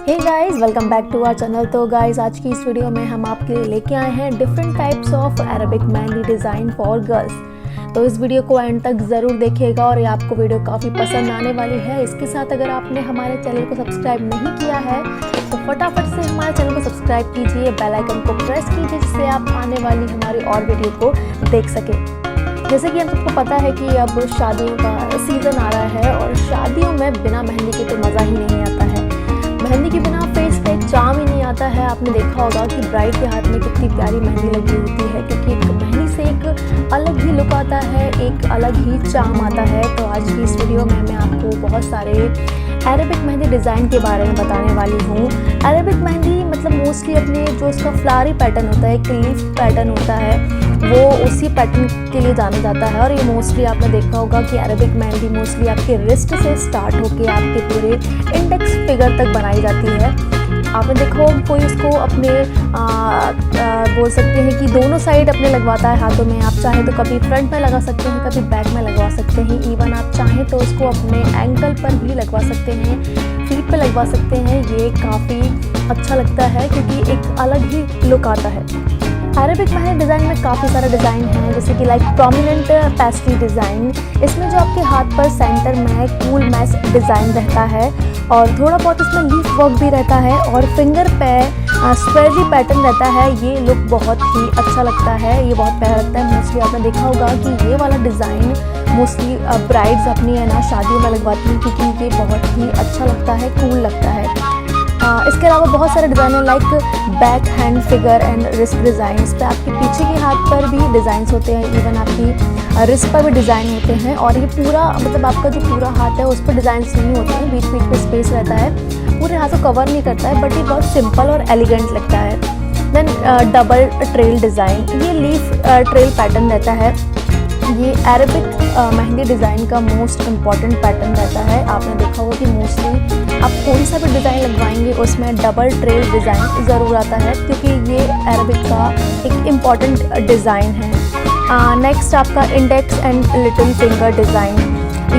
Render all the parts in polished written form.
Hey guys, welcome back to our channel. तो guys, आज की इस वीडियो में हम आपके लिए लेके आए हैं different types of Arabic mehndi design for girls. तो इस वीडियो को एंड तक ज़रूर देखिएगा और ये आपको वीडियो काफ़ी पसंद आने वाली है। इसके साथ अगर आपने हमारे चैनल को सब्सक्राइब नहीं किया है तो फटाफट से हमारे चैनल को सब्सक्राइब कीजिए, बेल आइकन को प्रेस कीजिए जिससे आप आने वाली हमारी और वीडियो को देख सकें। जैसे कि हम सबको पता है कि अब शादियों का सीज़न आ रहा है और शादियों में बिना मेहंदी के तो मज़ा ही नहीं आता है। मेहंदी के बिना फेस पे एक चार्म ही नहीं आता है। आपने देखा होगा कि ब्राइड के हाथ में कितनी प्यारी मेहंदी लगी होती है, क्योंकि एक मेहंदी से एक अलग ही लुक आता है, एक अलग ही चार्म आता है। तो आज की इस वीडियो में मैं आपको बहुत सारे अरेबिक मेहंदी डिज़ाइन के बारे में बताने वाली हूँ। अरेबिक मेहंदी मतलब मोस्टली अपने जो इसका फ्लावरी पैटर्न होता है, एक लीफ पैटर्न होता है, वो उसी पैटर्न के लिए जाना जाता है। और ये मोस्टली आपने देखा होगा कि अरेबिक मेहंदी मोस्टली आपके रिस्ट से स्टार्ट होकर आपके पूरे इंडेक्स फिगर तक बनाई जाती है। आपने देखा होगा कोई उसको अपने बोल सकते हैं कि दोनों साइड अपने लगवाता है हाथों में। आप चाहें तो कभी फ्रंट में लगा सकते हैं, कभी बैक में लगवा सकते हैं। इवन आप चाहें तो उसको अपने एंकल पर भी लगवा सकते हैं, फीट पे लगवा सकते हैं। ये काफ़ी अच्छा लगता है क्योंकि एक अलग ही लुक आता है। अरेबिक मेहंदी डिज़ाइन में काफ़ी सारे डिज़ाइन हैं, जैसे कि लाइक प्रोमिनेंट पेस्ट्री डिज़ाइन। इसमें जो आपके हाथ पर सेंटर में कूल मैश डिज़ाइन रहता है और थोड़ा बहुत इसमें लीफ वर्क भी रहता है और फिंगर पे स्क्वेयरी पैटर्न रहता है। ये लुक बहुत ही अच्छा लगता है, ये बहुत प्यारा लगता है। मोस्टली आपने देखा होगा कि ये वाला डिज़ाइन मोस्टली ब्राइड्स अपनी है ना शादियों में लगवाती हैं, क्योंकि ये बहुत ही अच्छा लगता है, कूल लगता है। इसके अलावा बहुत सारे डिज़ाइन है like back hand figure and wrist design. इस पर आपके पीछे के हाथ पर भी डिज़ाइंस होते हैं, इवन आपकी रिस्ट पर भी डिज़ाइन होते हैं। और ये पूरा मतलब आपका जो पूरा हाथ है उस पर डिज़ाइंस नहीं होते हैं, बीच बीच में स्पेस रहता है, पूरे हाथ को कवर नहीं करता है, बट ये बहुत सिंपल और एलिगेंट लगता है। देन डबल ट्रेल डिज़ाइन, ये लीफ ट्रेल पैटर्न रहता है। ये अरेबिक मेहंदी डिज़ाइन का मोस्ट इम्पॉर्टेंट पैटर्न रहता है। आपने देखा होगा कि मोस्टली आप कोई सा भी डिज़ाइन लगवाएंगे उसमें डबल ट्रेल डिज़ाइन ज़रूर आता है, क्योंकि ये अरेबिक का एक इम्पॉर्टेंट डिज़ाइन है। नेक्स्ट आपका index and little finger design.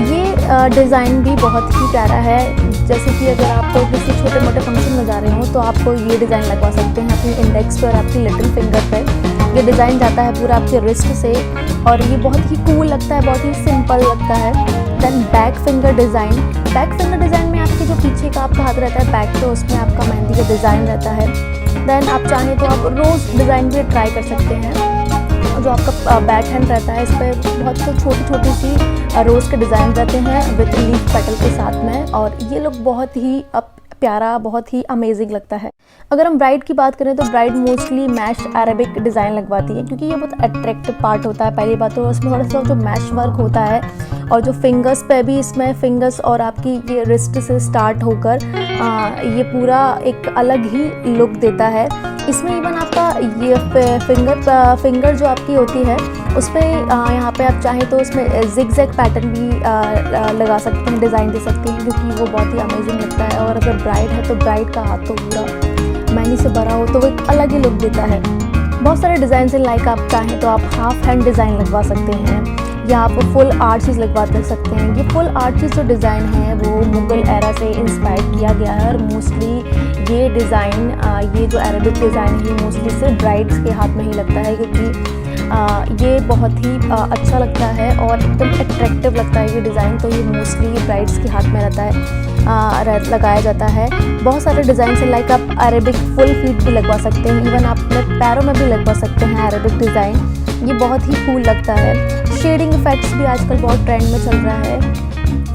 ये डिज़ाइन भी बहुत ही प्यारा है। जैसे कि अगर आप किसी छोटे मोटे फंक्शन में जा रहे हो तो आपको ये डिज़ाइन लगवा सकते हैं अपनी इंडेक्स पर, आपकी लिटिल फिंगर पर। ये डिज़ाइन जाता है पूरा आपके रिस्ट से और ये बहुत ही कूल लगता है, बहुत ही सिंपल लगता है। Then back finger design. Back finger design में आपके जो पीछे का आपका हाथ रहता है बैक, तो उसमें आपका मेहंदी का डिज़ाइन रहता है। देन आप चाहें तो आप रोज़ डिज़ाइन भी ट्राई कर सकते हैं। जो आपका बैक हैंड रहता है इस पर बहुत छोटी छोटी सी रोज़ के डिज़ाइन रहते हैं विथ लीफ पेटल के साथ में, और ये लोग बहुत ही प्यारा, बहुत ही अमेजिंग लगता है। अगर हम ब्राइड की बात करें तो ब्राइड मोस्टली मैश अरेबिक डिज़ाइन लगवाती है, क्योंकि ये बहुत अट्रैक्टिव पार्ट होता है। पहली बात तो उसमें थोड़ा सा जो मैश वर्क होता है और जो फिंगर्स पे भी इसमें फिंगर्स और आपकी ये रिस्ट से स्टार्ट होकर ये पूरा एक अलग ही लुक देता है। इसमें इवन आपका ये फिंगर जो आपकी होती है उस पर यहाँ पे आप चाहें तो उसमें जिग-जैग पैटर्न भी लगा सकते हैं, डिज़ाइन दे सकते हैं, क्योंकि वो बहुत ही अमेजिंग लगता है। और अगर ब्राइड है तो ब्राइड का हाथ तो पूरा मेहंदी से भरा हो तो वो एक अलग ही लुक देता है। बहुत सारे डिज़ाइन हैं, लाइक आप चाहें तो आप हाफ हैंड डिज़ाइन लगवा सकते हैं या आप फुल आर्चीज़ लगवा सकते हैं। ये फुल आर्चीज़ जो डिज़ाइन है वो मुग़ल एरा से इंस्पायर किया गया है और मोस्टली ये डिज़ाइन ये जो अरेबिक डिज़ाइन है ये मोस्टली सिर्फ ब्राइड्स के हाथ में ही लगता है, क्योंकि ये बहुत ही अच्छा लगता है और एकदम अट्रैक्टिव लगता है ये डिज़ाइन। तो ये मोस्टली ब्राइड्स के हाथ में रहता है, लगाया जाता है। बहुत सारे डिज़ाइन से लाइक आप अरेबिक फुल फीट भी लगवा सकते हैं, इवन आप अपने पैरों में भी लगवा सकते हैं अरेबिक डिज़ाइन। ये बहुत ही कूल लगता है। शेडिंग इफेक्ट्स भी आजकल बहुत ट्रेंड में चल रहा है।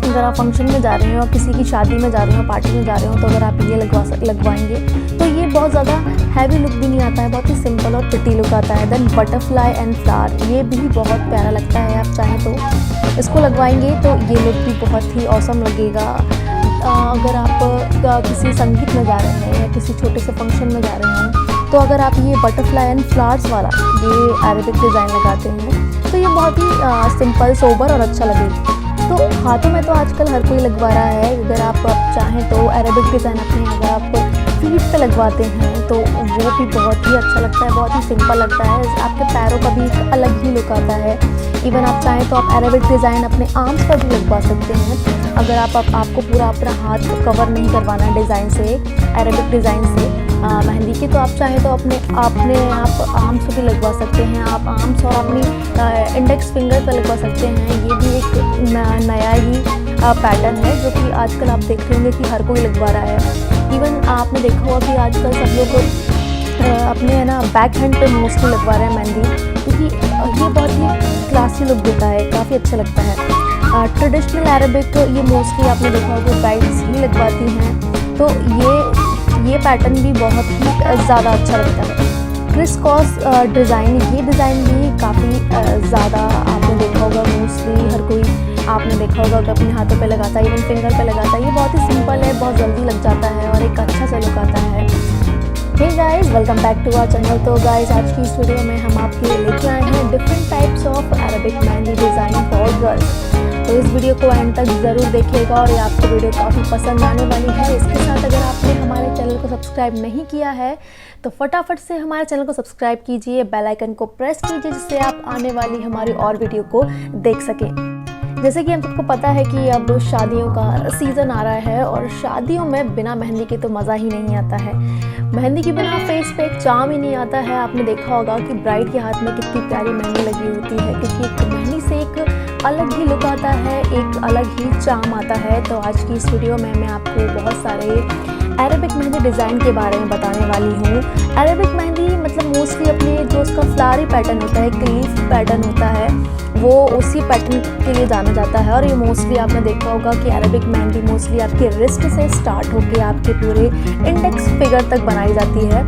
अगर आप फंक्शन में जा रहे हो, किसी की शादी में जा रहे हो, पार्टी में जा रहे हो, तो अगर आप ये लगवाएंगे तो ये बहुत ज़्यादा हैवी लुक भी नहीं आता है, बहुत ही सिंपल और प्रिटी लुक आता है। देन बटरफ्लाई एंड फ्लावर, ये भी बहुत प्यारा लगता है। आप चाहें तो इसको लगवाएंगे तो ये लुक भी बहुत ही ऑसम लगेगा। अगर आप किसी संगीत में जा रहे हैं या किसी छोटे से फंक्शन में जा रहे हैं तो अगर आप ये बटरफ्लाई एंड फ्लावर्स वाला ये अरेबिक डिज़ाइन लगाते हैं तो ये बहुत ही सिंपल, सोबर और अच्छा लगेगा। तो हाथों में तो आजकल हर कोई लगवा रहा है। अगर आप चाहें तो अरेबिक डिज़ाइन अपने अगर आप फीट पे लगवाते हैं तो वो भी बहुत ही अच्छा लगता है, बहुत ही सिंपल लगता है। आपके पैरों का भी एक अलग ही लुक आता है। इवन आप चाहें तो आप अरेबिक डिज़ाइन अपने आर्म्स पर भी लगवा सकते हैं। अगर आपको पूरा अपना हाथ कवर नहीं करवाना है डिज़ाइन से, अरेबिक डिज़ाइन से मेहंदी की, तो आप चाहें तो अपने आप आर्म्स पे भी लगवा सकते हैं। आप आर्म्स और अपनी इंडेक्स फिंगर पर लगवा सकते हैं। ये भी एक नया ही पैटर्न है जो कि आजकल आप देख रहे होंगे कि हर कोई लगवा रहा है। इवन आपने देखा होगा कि आजकल सब लोग अपने है ना बैक हैंड पे मोस्टली लगवा रहे हैं मेहंदी, क्योंकि ये बहुत ही क्लासी लुक देता है, काफ़ी अच्छा लगता है। ट्रेडिशनल अरेबिक ये मोस्टली आपने देखा होगा ब्राइड्स ही लगवाती हैं, तो ये पैटर्न भी बहुत ही ज़्यादा अच्छा लगता है। क्रिस क्रॉस डिज़ाइन, ये डिज़ाइन भी काफ़ी ज़्यादा आपने देखा होगा, मोस्टली हर कोई आपने देखा होगा कि अपने हाथों पे लगाता है, इवन फिंगर पे लगाता है। ये बहुत ही सिंपल है, बहुत जल्दी लग जाता है और एक अच्छा सा लुक आता है। Hey guys, welcome back to our channel. तो गाइस, आज की इस वीडियो में हम आपके लिए लेके आए हैं different types of Arabic mehndi design for girls. तो इस वीडियो को एंड तक ज़रूर देखिएगा और ये आपको वीडियो काफ़ी पसंद आने वाली है। इसके साथ अगर आपने हमारे चैनल को सब्सक्राइब नहीं किया है तो फटाफट से हमारे चैनल को सब्सक्राइब कीजिए, बेल आइकन को प्रेस कीजिए, जिससे आप आने वाली हमारी और वीडियो को देख सकें। जैसे कि हम सबको पता है कि अब शादियों का सीज़न आ रहा है और शादियों में बिना मेहंदी के तो मज़ा ही नहीं आता है। मेहंदी के बिना फेस पे एक चार्म ही नहीं आता है। आपने देखा होगा कि ब्राइड के हाथ में कितनी प्यारी मेहंदी लगी होती है, क्योंकि एक मेहंदी से एक अलग ही लुक आता है, एक अलग ही चार्म आता है। तो आज की इस वीडियो में मैं आपको बहुत सारे अरेबिक मेहंदी डिज़ाइन के बारे में बताने वाली हूँ। अरेबिक मेहंदी मतलब मोस्टली अपने जो उसका फ्लावरी पैटर्न होता है, एक लीफ पैटर्न होता है, वो उसी पैटर्न के लिए जाना जाता है। और ये मोस्टली आपने देखा होगा कि अरेबिक मेहंदी मोस्टली आपके रिस्ट से स्टार्ट होकर आपके पूरे इंडेक्स फिगर तक बनाई जाती है।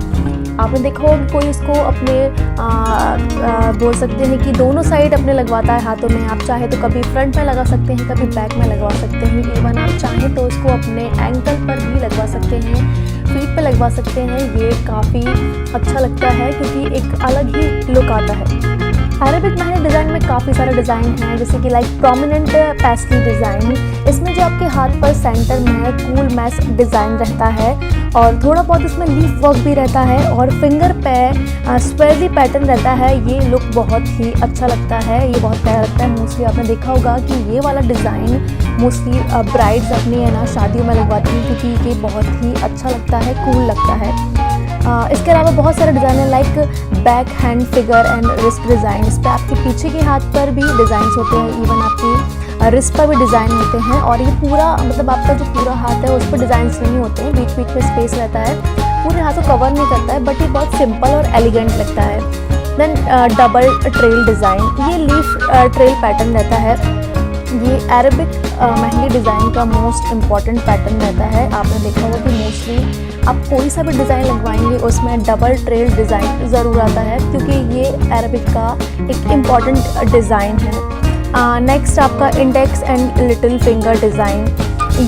आपने देखा होगा कि कोई इसको अपने बोल सकते हैं कि दोनों साइड अपने लगवाता है हाथों में। आप चाहे तो कभी फ्रंट में लगा सकते हैं, कभी बैक में लगवा सकते हैं। इवन आप चाहें तो इसको अपने एंकल पर भी लगवा सकते हैं, फीट पे लगवा सकते हैं। ये काफ़ी अच्छा लगता है क्योंकि एक अलग ही लुक आता है। अरेबिक मेहंदी डिज़ाइन में काफ़ी सारे डिज़ाइन हैं, जैसे कि लाइक प्रोमिनेंट पेस्ट्री डिज़ाइन। इसमें जो आपके हाथ पर सेंटर में कूल मैश डिज़ाइन रहता है और थोड़ा बहुत इसमें लीफ वर्क भी रहता है और फिंगर पे स्वेली पैटर्न रहता है। ये लुक बहुत ही अच्छा लगता है, ये बहुत प्यारा लगता है। मोस्टली आपने देखा होगा कि ये वाला डिज़ाइन मोस्टली ब्राइड्स अपनी है ना शादियों में लगवाती हैं, क्योंकि ये बहुत ही अच्छा लगता है, कूल लगता है। इसके अलावा बहुत सारे डिज़ाइन है, like back hand figure and wrist design. इस पर आपके पीछे के हाथ पर भी डिज़ाइंस होते हैं, इवन आपकी रिस्ट पर भी डिज़ाइन होते हैं। और ये पूरा मतलब आपका जो पूरा हाथ है उस पर डिज़ाइंस नहीं होते हैं, बीच बीच में स्पेस रहता है, पूरे हाथ को कवर नहीं करता है, बट ये बहुत सिंपल और एलिगेंट लगता है। देन डबल ट्रेल डिज़ाइन, ये लीफ ट्रेल पैटर्न रहता है। ये अरेबिक मेहंदी डिज़ाइन का मोस्ट इम्पॉर्टेंट पैटर्न रहता है। आपने देखा होगा कि मोस्टली आप कोई सा भी डिज़ाइन लगवाएंगे उसमें डबल ट्रेल डिज़ाइन ज़रूर आता है, क्योंकि ये अरेबिक का एक इम्पॉर्टेंट डिज़ाइन है। नेक्स्ट आपका index and little finger design.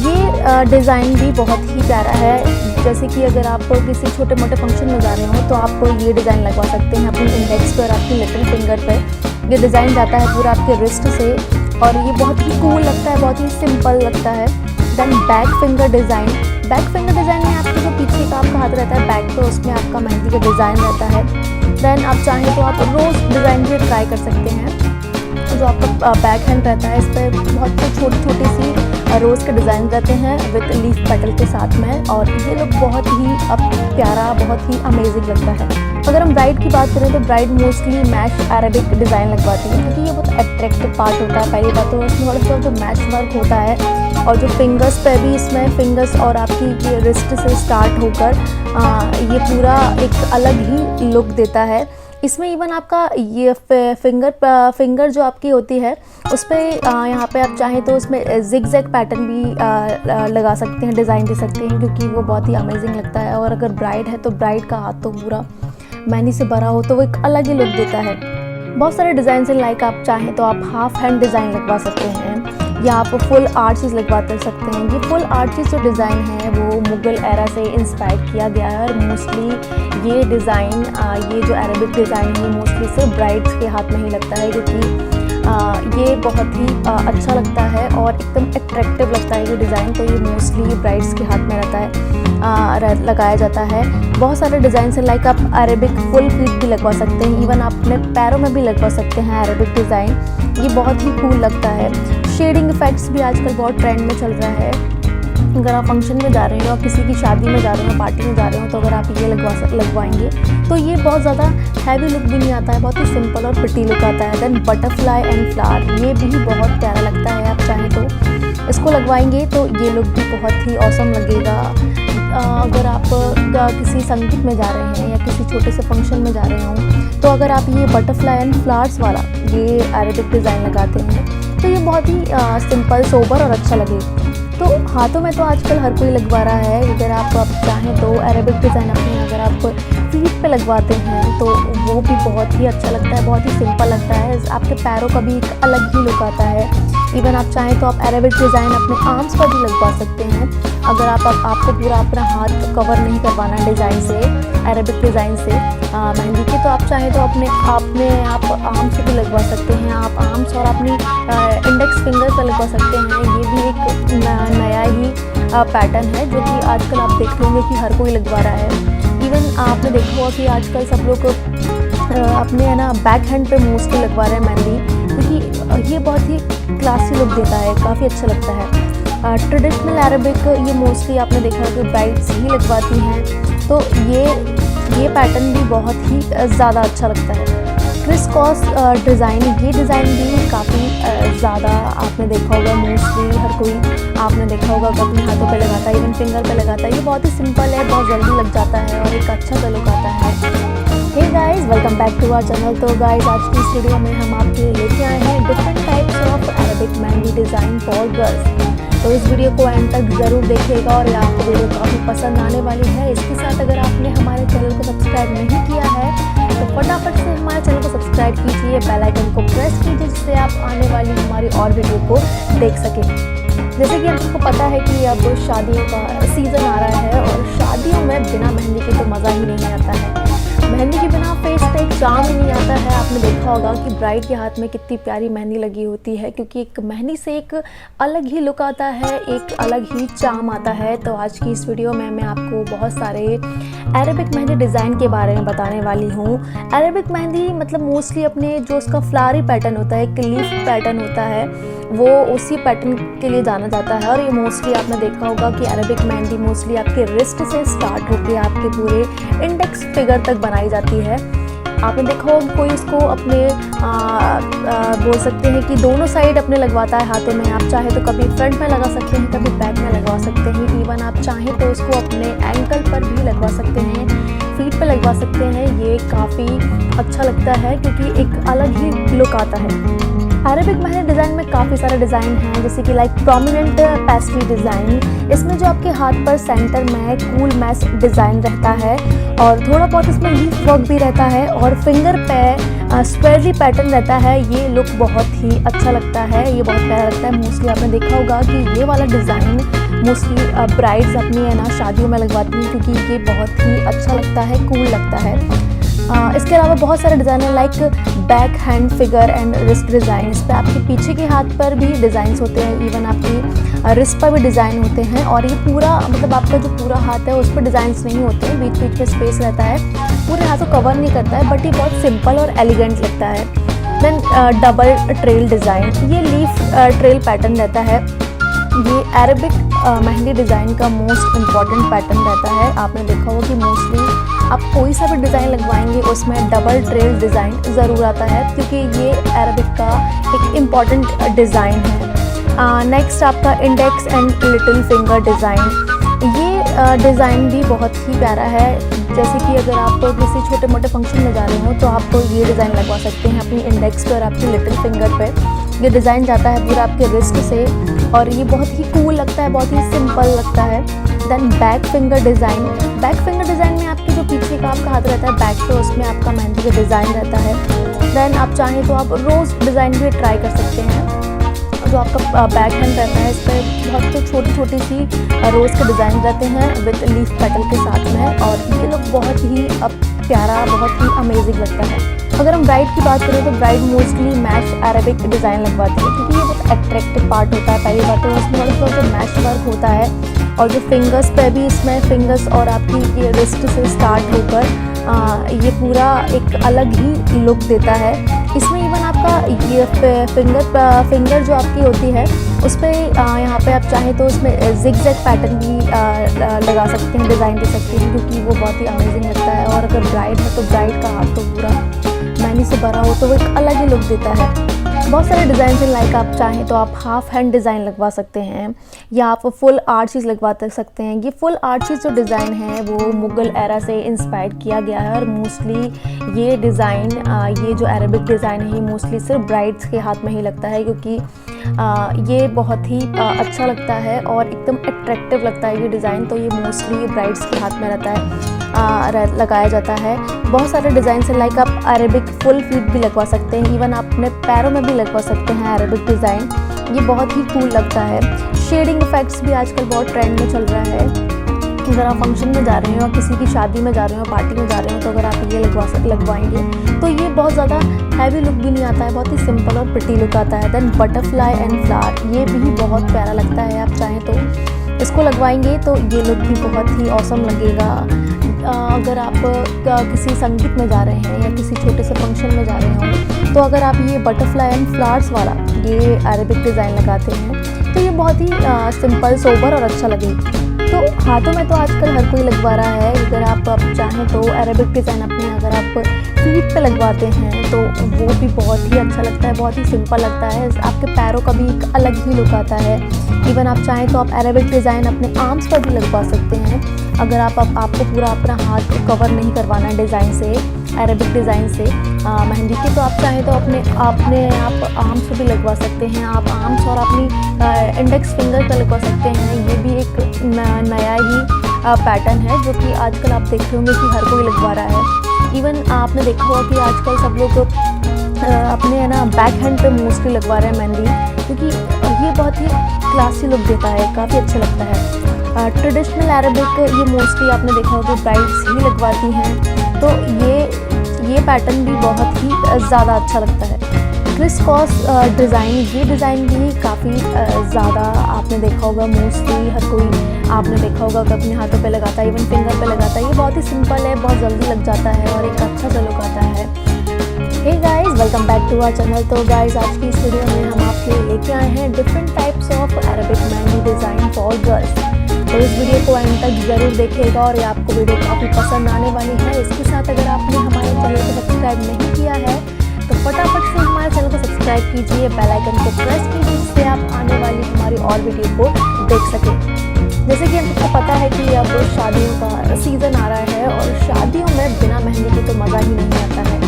ये डिज़ाइन भी बहुत ही प्यारा है। जैसे कि अगर आप किसी छोटे मोटे फंक्शन में जा रहे हो तो आप ये डिज़ाइन लगवा सकते हैं अपने इंडेक्स पर, आपकी लिटिल फिंगर पर। ये डिज़ाइन जाता है पूरा आपके रिस्ट से और ये बहुत ही कूल लगता है, बहुत ही सिंपल लगता है। Then back finger design. Back finger design में आपके जो पीछे का आपका हाथ रहता है बैक पे, उसमें आपका मेहंदी का डिज़ाइन रहता है। देन आप चाहें तो आप रोज़ डिज़ाइन भी ट्राई कर सकते हैं। जो आपका बैक हैंड रहता है इस पर बहुत छोटी छोटी सी रोज़ के डिज़ाइन रहते हैं विद लीफ पेटल के साथ में, और ये लोग बहुत ही प्यारा, बहुत ही अमेजिंग लगता है। अगर हम ब्राइड की बात करें तो ब्राइड मोस्टली मैश अरेबिक डिज़ाइन लगवाती है, क्योंकि ये बहुत अट्रैक्टिव पार्ट होता है। पहली बात तो उसमें थोड़ा सा जो मैश वर्क होता है और जो फिंगर्स पे भी इसमें फिंगर्स और आपकी रिस्ट से स्टार्ट होकर ये पूरा एक अलग ही लुक देता है। इसमें इवन आपका ये फिंगर जो आपकी होती है उस पर यहाँ पे आप चाहें तो उसमें जिग-जैग पैटर्न भी लगा सकते हैं, डिज़ाइन दे सकते हैं, क्योंकि वो बहुत ही अमेजिंग लगता है। और अगर ब्राइड है तो ब्राइड का हाथ तो पूरा मेहंदी से भरा हो तो वो एक अलग ही लुक देता है। बहुत सारे डिज़ाइन से लाइक आप चाहें तो आप हाफ हैंड डिज़ाइन लगवा सकते हैं या आप फुल आर्चीज़ लगवा सकते हैं। ये फुल आर्चीज़ जो डिज़ाइन है वो मुग़ल एरा से इंस्पायर किया गया है और मोस्टली ये डिज़ाइन ये जो अरेबिक डिज़ाइन है मोस्टली सिर्फ ब्राइड्स के हाथ में ही लगता है, क्योंकि ये बहुत ही अच्छा लगता है और एकदम अट्रैक्टिव लगता है ये डिज़ाइन। तो ये मोस्टली ब्राइड्स के हाथ में रहता है, लगाया जाता है। बहुत सारे डिज़ाइन है, लाइक आप अरेबिक फुल फ्लीट भी लगवा सकते हैं, इवन आप अपने पैरों में भी लगवा सकते हैं अरेबिक डिज़ाइन। ये बहुत ही कूल लगता है। शेडिंग इफेक्ट्स भी आजकल बहुत ट्रेंड में चल रहा है। अगर आप फंक्शन में जा रहे हो, किसी की शादी में जा रहे हो, पार्टी में जा रहे हो, तो अगर आप ये लगवाएंगे तो ये बहुत ज़्यादा हैवी लुक भी नहीं आता है, बहुत ही सिंपल और प्रिटी लुक आता है। देन बटरफ्लाई एंड फ्लावर, ये भी बहुत प्यारा लगता है। आप चाहें तो इसको लगवाएंगे तो ये लुक भी बहुत ही ऑसम लगेगा। अगर आप किसी संगीत में जा रहे हैं या किसी छोटे से फंक्शन में जा रहे हो, तो अगर आप ये बटरफ्लाई एंड फ्लावर्स वाला ये अरेबिक डिज़ाइन लगाते हैं तो ये बहुत ही सिंपल, सोबर और अच्छा लगेगा। तो हाथों में तो आजकल हर कोई लगवा रहा है। अगर आप चाहें तो अरेबिक डिज़ाइन अपने अगर आप फीट पे लगवाते हैं तो वो भी बहुत ही अच्छा लगता है, बहुत ही सिंपल लगता है। आपके पैरों का भी एक अलग ही लुक आता है। इवन आप चाहें तो आप अरेबिक डिज़ाइन अपने आर्म्स पर भी लगवा सकते हैं। अगर आपको पूरा अपना हाथ कवर नहीं करवाना डिज़ाइन से, अरेबिक डिज़ाइन से मेहंदी के, तो आप चाहें तो अपने आप आर्म्स से भी लगवा सकते हैं। आप आर्म्स और अपनी इंडेक्स फिंगर पर लगवा सकते हैं। ये भी एक नया ही पैटर्न है जो कि आजकल आप देख लेंगे कि हर कोई लगवा रहा है। इवन आपने देखा होगा कि आजकल सब लोग अपने है ना बैक हैंड पे मोस्टली लगवा रहे हैं मेहंदी, क्योंकि ये बहुत ही क्लासी लुक देता है, काफ़ी अच्छा लगता है। ट्रेडिशनल अरेबिक ये मोस्टली आपने देखा है कि ब्राइड्स ही लगवाती हैं, तो ये पैटर्न भी बहुत ही ज़्यादा अच्छा लगता है। क्रिस क्रॉस डिज़ाइन, ये डिज़ाइन भी काफ़ी ज़्यादा आपने देखा होगा, मोस्टली हर कोई आपने देखा होगा कि अपने हाथों पे लगाता है, इवन फिंगर पे लगाता है। ये बहुत ही सिंपल है, बहुत जल्दी लग जाता है और एक अच्छा सा लुक आता है। Hey guys, welcome back to our channel. तो गाइस, आज की इस वीडियो में हम आपके लिए लेके आए हैं different types of Arabic mehndi design for girls. तो इस वीडियो को एंड तक ज़रूर देखिएगा और आपको वीडियो काफ़ी पसंद आने वाली है। इसके साथ अगर आपने हमारे चैनल को सब्सक्राइब नहीं किया है तो फटाफट से हमारे चैनल को सब्सक्राइब कीजिए, बेल आइकन को प्रेस कीजिए, जिससे आप आने वाली हमारी और वीडियो को देख सकें। जैसे कि आपको पता है कि अब शादियों का सीज़न आ रहा है और शादियों में बिना मेहंदी के तो मज़ा ही नहीं आता है। मेहंदी के बिना फेस पे एक चार्म ही नहीं आता है। आपने देखा होगा कि ब्राइड के हाथ में कितनी प्यारी मेहंदी लगी होती है, क्योंकि एक मेहंदी से एक अलग ही लुक आता है, एक अलग ही चार्म आता है। तो आज की इस वीडियो में मैं आपको बहुत सारे अरेबिक मेहंदी डिज़ाइन के बारे में बताने वाली हूँ। अरेबिक मेहंदी मतलब मोस्टली अपने जो उसका फ्लावरी पैटर्न होता है, एक लीफ पैटर्न होता है, वो उसी पैटर्न के लिए जाना जाता है। और ये मोस्टली आपने देखा होगा कि अरेबिक मेहंदी मोस्टली आपके रिस्ट से स्टार्ट होकर आपके पूरे इंडेक्स फिगर तक बनाई जाती है। आपने देखा होगा कोई इसको अपने बोल सकते हैं कि दोनों साइड अपने लगवाता है हाथों में। आप चाहे तो कभी फ्रंट में लगा सकते हैं, कभी बैक में लगवा सकते हैं। इवन आप चाहें तो इसको अपने एंकल पर भी लगवा सकते हैं, फीट पे लगवा सकते हैं। ये काफ़ी अच्छा लगता है क्योंकि एक अलग ही लुक आता है। अरेबिक मेहंदी डिज़ाइन में काफ़ी सारे डिज़ाइन हैं, जैसे कि लाइक प्रोमिनेंट पेस्ट्री डिज़ाइन। इसमें जो आपके हाथ पर सेंटर में कूल मैश डिज़ाइन रहता है और थोड़ा बहुत इसमें लीफ वर्क भी रहता है और फिंगर पे स्क्वेयरली पैटर्न रहता है। ये लुक बहुत ही अच्छा लगता है, ये बहुत प्यारा लगता है। मोस्टली आपने देखा होगा कि ये वाला डिज़ाइन मोस्टली ब्राइड्स अपनी है ना शादियों में लगवाती हैं, क्योंकि ये बहुत ही अच्छा लगता है, कूल लगता है। इसके अलावा बहुत सारे डिज़ाइन है, like back hand figure and wrist design. इस पर आपके पीछे के हाथ पर भी डिज़ाइंस होते हैं, इवन आपकी रिस्ट पर भी डिज़ाइन होते हैं। और ये पूरा मतलब आपका जो पूरा हाथ है उस पर डिज़ाइंस नहीं होते हैं, बीच बीच में स्पेस रहता है, पूरे हाथ को कवर नहीं करता है, बट ये बहुत सिंपल और एलिगेंट लगता है। देन डबल ट्रेल डिज़ाइन, ये लीफ ट्रेल पैटर्न रहता है। ये अरेबिक मेहंदी डिज़ाइन का मोस्ट इम्पॉर्टेंट पैटर्न रहता है। आपने देखा होगा कि मोस्टली आप कोई सा भी डिज़ाइन लगवाएंगे उसमें डबल ट्रेल डिज़ाइन ज़रूर आता है, क्योंकि ये अरेबिक का एक इम्पॉर्टेंट डिज़ाइन है। नेक्स्ट आपका index and little finger design. ये डिज़ाइन भी बहुत ही प्यारा है। जैसे कि अगर आप किसी छोटे मोटे फंक्शन में जा रहे हो तो आप ये डिज़ाइन लगवा सकते हैं अपनी इंडेक्स पे और आपकी लिटिल फिंगर पे। ये डिज़ाइन जाता है पूरा आपके रिस्ट से और ये बहुत ही कूल लगता है, बहुत ही सिंपल लगता है। Then back finger design. Back finger design में आपके जो पीछे का आपका हाथ रहता है बैक पे, उसमें आपका मेहंदी का डिज़ाइन रहता है। देन आप चाहें तो आप रोज़ डिज़ाइन भी ट्राई कर सकते हैं। जो आपका बैक हैंड रहता है इस पर बहुत छोटी छोटी सी रोज़ के डिज़ाइन रहते हैं विद लीफ पेटल के साथ में, और ये लोग बहुत ही प्यारा, बहुत ही अमेजिंग लगता है। अगर हम ब्राइड की बात करें तो ब्राइड मोस्टली मैश अरेबिक डिज़ाइन लगवाती है, क्योंकि ये बहुत अट्रैक्टिव पार्ट होता है। पहली बात तो उसमें थोड़ा सा मैश वर्क होता है, और जो फिंगर्स पे भी इसमें फिंगर्स और आपकी ये रिस्ट से स्टार्ट होकर ये पूरा एक अलग ही लुक देता है। इसमें इवन आपका ये फिंगर जो आपकी होती है उस पर यहाँ पे आप चाहें तो उसमें जिगजैग पैटर्न भी लगा सकते हैं, डिज़ाइन दे सकते हैं, क्योंकि वो बहुत ही अमेजिंग लगता है। और अगर ब्राइड है तो ब्राइड का हाथ तो पूरा मेहंदी से भरा हो तो वो एक अलग ही लुक देता है। बहुत सारे डिज़ाइन हैं, लाइक आप चाहें तो आप हाफ हैंड डिज़ाइन लगवा सकते हैं, या आप फुल आर्चीज़ लगवा सकते हैं। ये फुल आर्चीज़ जो डिज़ाइन है वो मुग़ल एरा से इंस्पायर किया गया है, और मोस्टली ये डिज़ाइन ये जो अरेबिक डिज़ाइन है ये मोस्टली सिर्फ ब्राइड्स के हाथ में ही लगता है, क्योंकि ये बहुत ही अच्छा लगता है और एकदम अट्रैक्टिव लगता है ये डिज़ाइन। तो ये मोस्टली ब्राइड्स के हाथ में रहता है, लगाया जाता है। बहुत सारे डिज़ाइन हैं, लाइक आप अरेबिक फुल फीट भी लगवा सकते हैं, इवन आप अपने पैरों में भी लगवा सकते हैं अरेबिक डिज़ाइन। ये बहुत ही कूल लगता है। शेडिंग इफेक्ट्स भी आजकल बहुत ट्रेंड में चल रहा है। अगर आप फंक्शन में जा रहे हो, किसी की शादी में जा रहे हो, पार्टी में जा रहे हो, तो अगर आप ये लगवाएंगे तो ये बहुत ज़्यादा हैवी लुक भी नहीं आता है, बहुत ही सिंपल और प्रिटी लुक आता है। देन बटरफ्लाई एंड फ्लावर, ये भी बहुत प्यारा लगता है। आप चाहें तो इसको लगवाएंगे तो ये लुक भी बहुत ही ऑसम लगेगा। अगर आप किसी संगीत में जा रहे हैं या किसी छोटे से फंक्शन में जा रहे हो, तो अगर आप ये बटरफ्लाई एंड फ्लावर्स वाला ये अरेबिक डिज़ाइन लगाते हैं तो ये बहुत ही सिंपल, सोबर और अच्छा लगेगा। तो हाथों में तो आजकल हर कोई लगवा रहा है। अगर आप चाहें तो अरेबिक डिज़ाइन अपने अगर आप फीट पे लगवाते हैं तो वो भी बहुत ही अच्छा लगता है, बहुत ही सिंपल लगता है। आपके पैरों का भी एक अलग ही लुक आता है। इवन आप चाहें तो आप अरेबिक डिज़ाइन अपने आर्म्स पर भी लगवा सकते हैं। अगर आपको पूरा अपना हाथ कवर नहीं करवाना है डिज़ाइन से, अरेबिक डिज़ाइन से मेहंदी के, तो आप चाहें तो अपने आप आर्म्स पे भी लगवा सकते हैं। आप आर्म्स और अपनी इंडेक्स फिंगर पर लगवा सकते हैं। ये भी एक नया ही पैटर्न है जो कि आजकल आप देख रहे होंगे कि हर कोई लगवा रहा है। इवन आपने देखा होगा कि आजकल सब लोग अपने है ना बैक हैंड पे मोस्टली लगवा रहे हैं मेहंदी, क्योंकि ये बहुत ही क्लासी लुक देता है, काफ़ी अच्छा लगता है। ट्रेडिशनल अरेबिक ये मोस्टली आपने देखा होगा ब्राइड्स ही लगवाती हैं, तो ये पैटर्न भी बहुत ही ज़्यादा अच्छा लगता है। क्रिस क्रॉस डिज़ाइन, ये डिज़ाइन भी काफ़ी ज़्यादा आपने देखा होगा, मोस्टली हर कोई आपने देखा होगा कि अपने हाथों पे लगाता है, इवन फिंगर पे लगाता है। ये बहुत ही सिंपल है, बहुत जल्दी लग जाता है और एक अच्छा सा लुक आता है। Hey guys, welcome back to our channel. तो गाइस आज की इस वीडियो में हम आपके लिए लेके आए हैं different types of Arabic mehndi design for girls. तो इस वीडियो को एंड तक ज़रूर देखिएगा और ये आपको वीडियो काफ़ी पसंद आने वाली है। इसके साथ अगर आपने हमारे चैनल को सब्सक्राइब नहीं किया है तो फटाफट से हमारे चैनल को सब्सक्राइब कीजिए, बेल आइकन को प्रेस कीजिए, जिससे आप आने वाली हमारी और वीडियो को देख सकें। जैसे कि हमको पता है कि अब शादियों का सीज़न आ रहा है और शादियों में बिना मेहंदी के तो मज़ा ही नहीं आता है।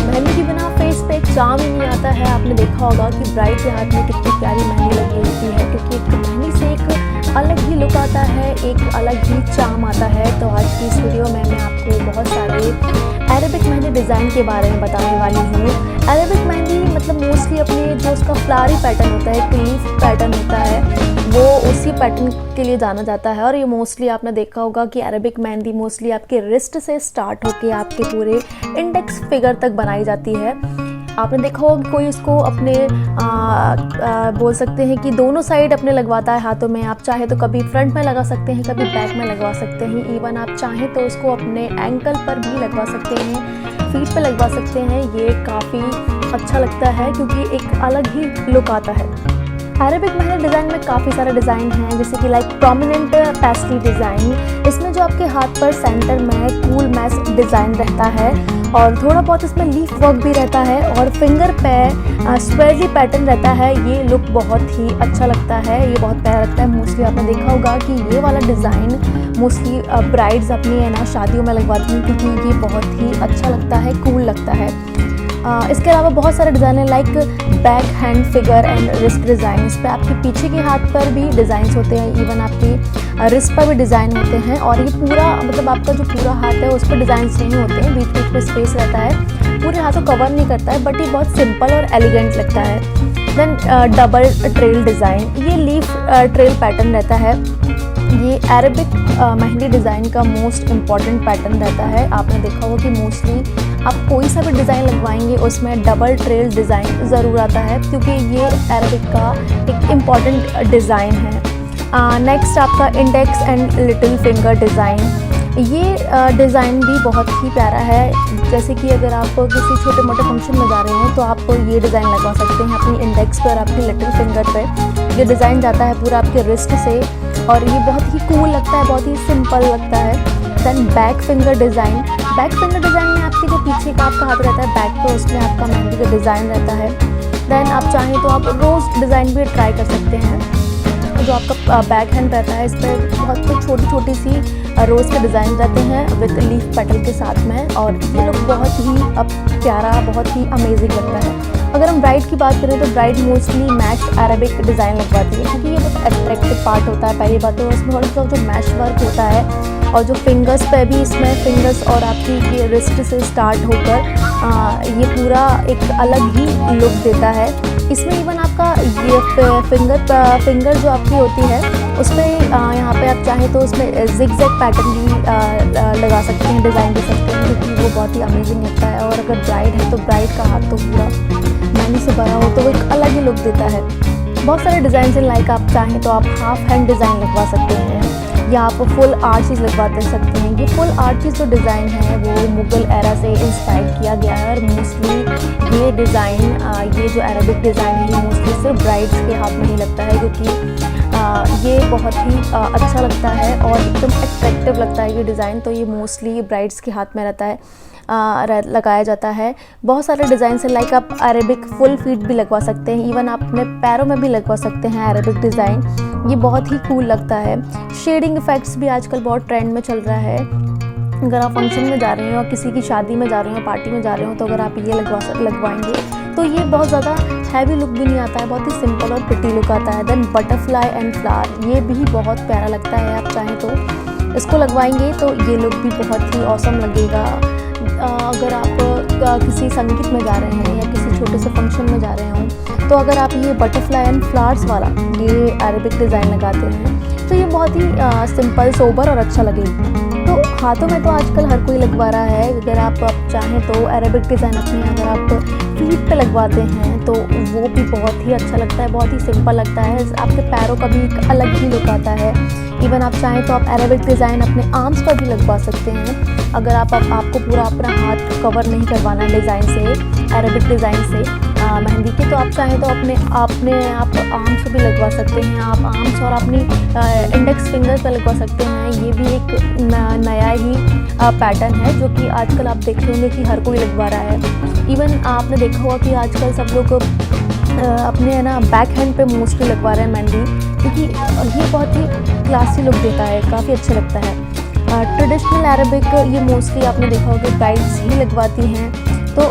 मेहंदी के बिना फेस पे एक चार्म ही नहीं आता है। आपने देखा होगा कि ब्राइड के हाथ में कितनी प्यारी मेहंदी लगी होती है, क्योंकि एक मेहंदी से एक अलग ही लुक आता है, एक अलग ही चार्म आता है। तो आज की इस वीडियो में मैं आपको बहुत सारे अरेबिक मेहंदी डिज़ाइन के बारे में बताने वाली हूँ। अरेबिक मेहंदी मतलब मोस्टली अपने जो उसका फ्लावरी पैटर्न होता है, एक लीफ पैटर्न होता है, वो उसी पैटर्न के लिए जाना जाता है। और ये मोस्टली आपने देखा होगा कि अरेबिक मेहंदी मोस्टली आपके रिस्ट से स्टार्ट होकर आपके पूरे इंडेक्स फिगर तक बनाई जाती है। आपने देखा होगा कि कोई उसको अपने बोल सकते हैं कि दोनों साइड अपने लगवाता है हाथों में। आप चाहे तो कभी फ्रंट में लगा सकते हैं, कभी बैक में लगवा सकते हैं। इवन आप चाहें तो उसको अपने एंकल पर भी लगवा सकते हैं, फीट पे लगवा सकते हैं। ये काफ़ी अच्छा लगता है क्योंकि एक अलग ही लुक आता है। अरेबिक मेहंदी डिज़ाइन में काफ़ी सारे डिज़ाइन हैं, जैसे कि लाइक प्रोमिनेंट पेस्ट्री डिज़ाइन। इसमें जो आपके हाथ पर सेंटर में कूल मैश डिज़ाइन रहता है और थोड़ा बहुत इसमें लीफ वर्क भी रहता है और फिंगर पे स्क्वेयरली पैटर्न रहता है। ये लुक बहुत ही अच्छा लगता है, ये बहुत प्यारा लगता है। मोस्टली आपने देखा होगा कि ये वाला डिज़ाइन मोस्टली ब्राइड्स अपनी है ना शादियों में लगवाती हैं, क्योंकि ये बहुत ही अच्छा लगता है, कूल लगता है। इसके अलावा बहुत सारे डिज़ाइन हैं, like back hand figure and wrist design. इस पर आपके पीछे के हाथ पर भी डिज़ाइंस होते हैं, इवन आपकी रिस्ट पर भी डिज़ाइन होते हैं। और ये पूरा मतलब आपका जो पूरा हाथ है उस पर डिज़ाइंस नहीं होते हैं, बीच बीच में स्पेस रहता है, पूरे हाथ को कवर नहीं करता है, बट ये बहुत सिंपल और एलिगेंट लगता है। देन डबल ट्रेल डिज़ाइन, ये लीफ ट्रेल पैटर्न रहता है। ये अरेबिक मेहंदी डिज़ाइन का मोस्ट इम्पॉर्टेंट पैटर्न रहता है। आपने देखा होगा कि मोस्टली आप कोई सा भी डिज़ाइन लगवाएंगे उसमें डबल ट्रेल डिज़ाइन ज़रूर आता है, क्योंकि ये अरेबिक का एक इम्पॉर्टेंट डिज़ाइन है। नेक्स्ट आपका index and little finger design. ये डिज़ाइन भी बहुत ही प्यारा है। जैसे कि अगर आप किसी छोटे मोटे फंक्शन में जा रहे हैं तो आप ये डिज़ाइन लगवा सकते हैं अपनी इंडेक्स पर और अपनी लिटिल फिंगर पे। ये डिज़ाइन जाता है पूरा आपके रिस्ट से और ये बहुत ही कूल लगता है, बहुत ही सिंपल लगता है। Then back finger design. Back finger design में आपके जो पीछे का आपका हाथ रहता है बैक पे, उसमें आपका मेहंदी का डिज़ाइन रहता है। देन आप चाहें तो आप रोज़ डिज़ाइन भी ट्राई कर सकते हैं। जो आपका बैक हैंड रहता है इस पर बहुत छोटी छोटी सी रोज़ के डिज़ाइन रहते हैं विद लीफ पेटल के साथ में, और ये लोग बहुत ही प्यारा, बहुत ही अमेजिंग लगता है। अगर हम ब्राइड की बात करें तो ब्राइड मोस्टली मैश अरेबिक डिज़ाइन लगवाती है, क्योंकि ये बहुत अट्रैक्टिव पार्ट होता है। पहली बात तो उसमें थोड़ा सा जो मैश वर्क होता है और जो फिंगर्स पे भी, इसमें फिंगर्स और आपकी ये रिस्ट से स्टार्ट होकर ये पूरा एक अलग ही लुक देता है। इसमें इवन आपका ये फिंगर जो आपकी होती है उसमें यहाँ पे आप चाहें तो उसमें जिग-जैग पैटर्न भी लगा सकते हैं, डिज़ाइन दे सकते हैं, क्योंकि वो बहुत ही अमेजिंग लगता है। और अगर ब्राइड है तो ब्राइड का हाथ तो पूरा मेहंदी से भरा हो तो वो एक अलग ही लुक देता है। बहुत सारे डिज़ाइन से लाइक आप चाहें तो आप हाफ हैंड डिज़ाइन लगवा सकते हैं या आप फुल आर्ट चीज़ लगवा दे सकते हैं। ये फुल आर्ट चीज़ जो डिज़ाइन है वो मुग़ल एरा से इंस्पायर किया गया है और मोस्टली ये डिज़ाइन, ये जो अरेबिक डिज़ाइन है ये मोस्टली सिर्फ ब्राइड्स के हाथ में ही लगता है, क्योंकि ये बहुत ही अच्छा लगता है और एकदम अट्रैक्टिव लगता है ये डिज़ाइन। तो ये मोस्टली ब्राइड्स के हाथ में रहता है, लगाया जाता है। बहुत सारे डिज़ाइन से लाइक आप अरेबिक फुल फीट भी लगवा सकते हैं, इवन आप अपने पैरों में भी लगवा सकते हैं अरेबिक डिज़ाइन। ये बहुत ही कूल लगता है। शेडिंग इफ़ेक्ट्स भी आजकल बहुत ट्रेंड में चल रहा है। अगर आप फंक्शन में जा रहे हो, किसी की शादी में जा रहे हो, पार्टी में जा रहे हो, तो अगर आप ये लगवाएंगे तो ये बहुत ज़्यादा हैवी लुक भी नहीं आता है, बहुत ही सिंपल और प्रिटी लुक आता है। देन बटरफ्लाई एंड फ्लावर, ये भी बहुत प्यारा लगता है। आप चाहें तो इसको लगवाएंगे तो ये लुक भी बहुत ही ऑसम लगेगा। अगर आप किसी संगीत में जा रहे हैं या किसी छोटे से फंक्शन में जा रहे हों, तो अगर आप ये बटरफ्लाई एंड फ्लावर्स वाला ये अरेबिक डिज़ाइन लगाते हैं तो ये बहुत ही सिंपल, सोबर और अच्छा लगेगा। तो हाथों में तो आजकल हर कोई लगवा रहा है। अगर आप चाहें तो अरेबिक डिज़ाइन अपनी अगर आप फीट पे लगवाते हैं तो वो भी बहुत ही अच्छा लगता है, बहुत ही सिंपल लगता है। आपके पैरों का भी एक अलग ही लुक आता है। इवन आप चाहें तो आप अरेबिक डिज़ाइन अपने आर्म्स पर भी लगवा सकते हैं। अगर आपको पूरा अपना हाथ कवर नहीं करवाना है डिज़ाइन से, अरेबिक डिज़ाइन से मेहंदी के, तो आप चाहें तो अपने आप आर्म्स पे भी लगवा सकते हैं। आप आर्म्स और अपनी इंडेक्स फिंगर पर लगवा सकते हैं। ये भी एक नया ही पैटर्न है जो कि आजकल आप देख होंगे कि हर कोई लगवा रहा है। इवन आपने देखा होगा कि आजकल सब लोग अपने है ना बैक हैंड पे मोस्टली लगवा रहे हैं मेहंदी, क्योंकि ये बहुत ही क्लासी लुक देता है, काफ़ी अच्छा लगता है। ट्रेडिशनल अरेबिक ये मोस्टली आपने देखा होगा ब्राइड्स ही लगवाती हैं, तो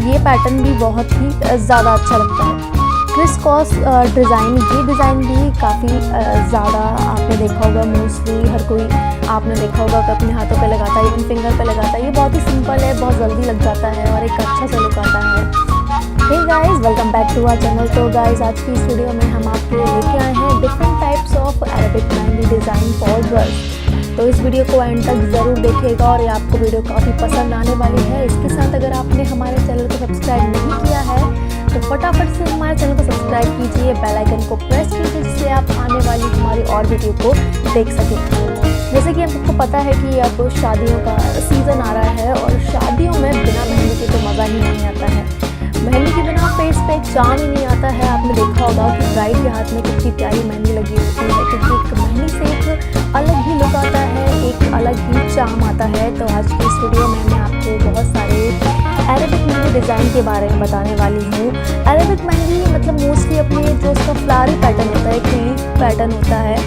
ये पैटर्न भी बहुत ही ज़्यादा अच्छा लगता है। क्रिस क्रॉस डिज़ाइन, ये डिज़ाइन भी काफ़ी ज़्यादा आपने देखा होगा, मोस्टली हर कोई आपने देखा होगा कि अपने हाथों पे लगाता है, इवन फिंगर पे लगाता है। ये बहुत ही सिंपल है, बहुत जल्दी लग जाता है और एक अच्छा सा लुक आता है। Hey guys, welcome back to our channel. तो गाइस आज की इस वीडियो में हम आपके लिए लेके आए हैं different types of Arabic mehndi design for girls. तो इस वीडियो को एंड तक ज़रूर देखिएगा और ये आपको वीडियो काफ़ी पसंद आने वाली है। इसके साथ अगर आपने हमारे चैनल को सब्सक्राइब नहीं किया है तो फटाफट से हमारे चैनल को सब्सक्राइब कीजिए, बेल आइकन को प्रेस कीजिए, जिससे आप आने वाली हमारी और वीडियो को देख सकें। जैसे कि हम सबको पता है कि अब शादियों का सीज़न आ रहा है और शादियों में बिना मेहंदी के तो मज़ा ही नहीं आता है। मेहंदी के बिना फेस पे एक चार्म ही नहीं आता है। आपने देखा होगा कि ब्राइड के हाथ में कितनी प्यारी मेहंदी लगी होती है, क्योंकि एक मेहंदी से एक अलग ही लुक आता है, एक अलग ही चार्म आता है। तो आज की इस वीडियो में मैं आपको बहुत सारे अरेबिक मेहंदी डिज़ाइन के बारे में बताने वाली हूँ। अरेबिक मेहंदी मतलब मोस्टली अपने जो उसका फ्लावरी पैटर्न होता है, एक लीफ पैटर्न होता है,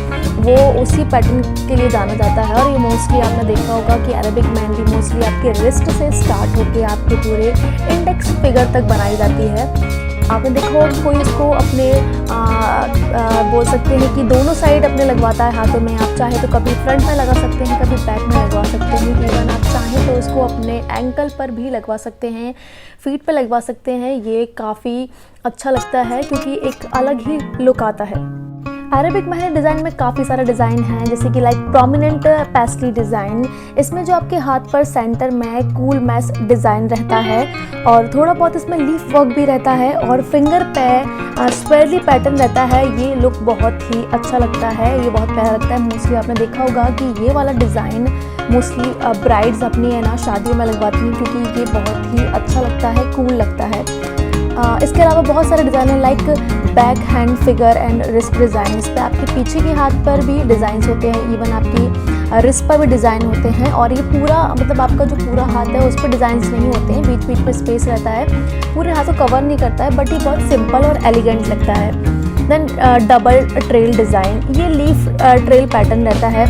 वो उसी पैटर्न के लिए जाना जाता है। और ये मोस्टली आपने देखा होगा कि अरेबिक मेहंदी मोस्टली आपके रिस्ट से स्टार्ट होकर आपके पूरे इंडेक्स फिगर तक बनाई जाती है। आपने देखा होगा कि कोई इसको अपने बोल सकते हैं कि दोनों साइड अपने लगवाता है हाथों में। आप चाहे तो कभी फ्रंट में लगा सकते हैं, कभी बैक में लगवा सकते हैं। इवन आप चाहें तो इसको अपने एंकल पर भी लगवा सकते हैं, फीट पर लगवा सकते हैं। ये काफ़ी अच्छा लगता है क्योंकि एक अलग ही लुक आता है। अरेबिक मेहंदी डिज़ाइन में काफ़ी सारे डिज़ाइन हैं, जैसे कि लाइक प्रोमिनेंट पेस्टली डिज़ाइन। इसमें जो आपके हाथ पर सेंटर में कूल मैश डिज़ाइन रहता है और थोड़ा बहुत इसमें लीफ वर्क भी रहता है और फिंगर पे स्क्वेयरली पैटर्न रहता है। ये लुक बहुत ही अच्छा लगता है, ये बहुत प्यारा लगता है। मोस्टली आपने देखा होगा कि ये वाला डिज़ाइन मोस्टली ब्राइड्स अपनी है ना शादियों में लगवाती हैं, क्योंकि ये बहुत ही अच्छा लगता है, कूल लगता है। इसके अलावा बहुत सारे डिज़ाइन हैं, like back hand figure and wrist design. इस पर आपके पीछे के हाथ पर भी डिज़ाइंस होते हैं, इवन आपकी रिस्ट पर भी डिज़ाइन होते हैं। और ये पूरा मतलब आपका जो पूरा हाथ है उस पर डिज़ाइंस नहीं होते हैं, बीच बीच में स्पेस रहता है, पूरे हाथ को कवर नहीं करता है, बट ये बहुत सिंपल और एलिगेंट लगता है। देन डबल ट्रेल डिज़ाइन, ये लीफ ट्रेल पैटर्न रहता है।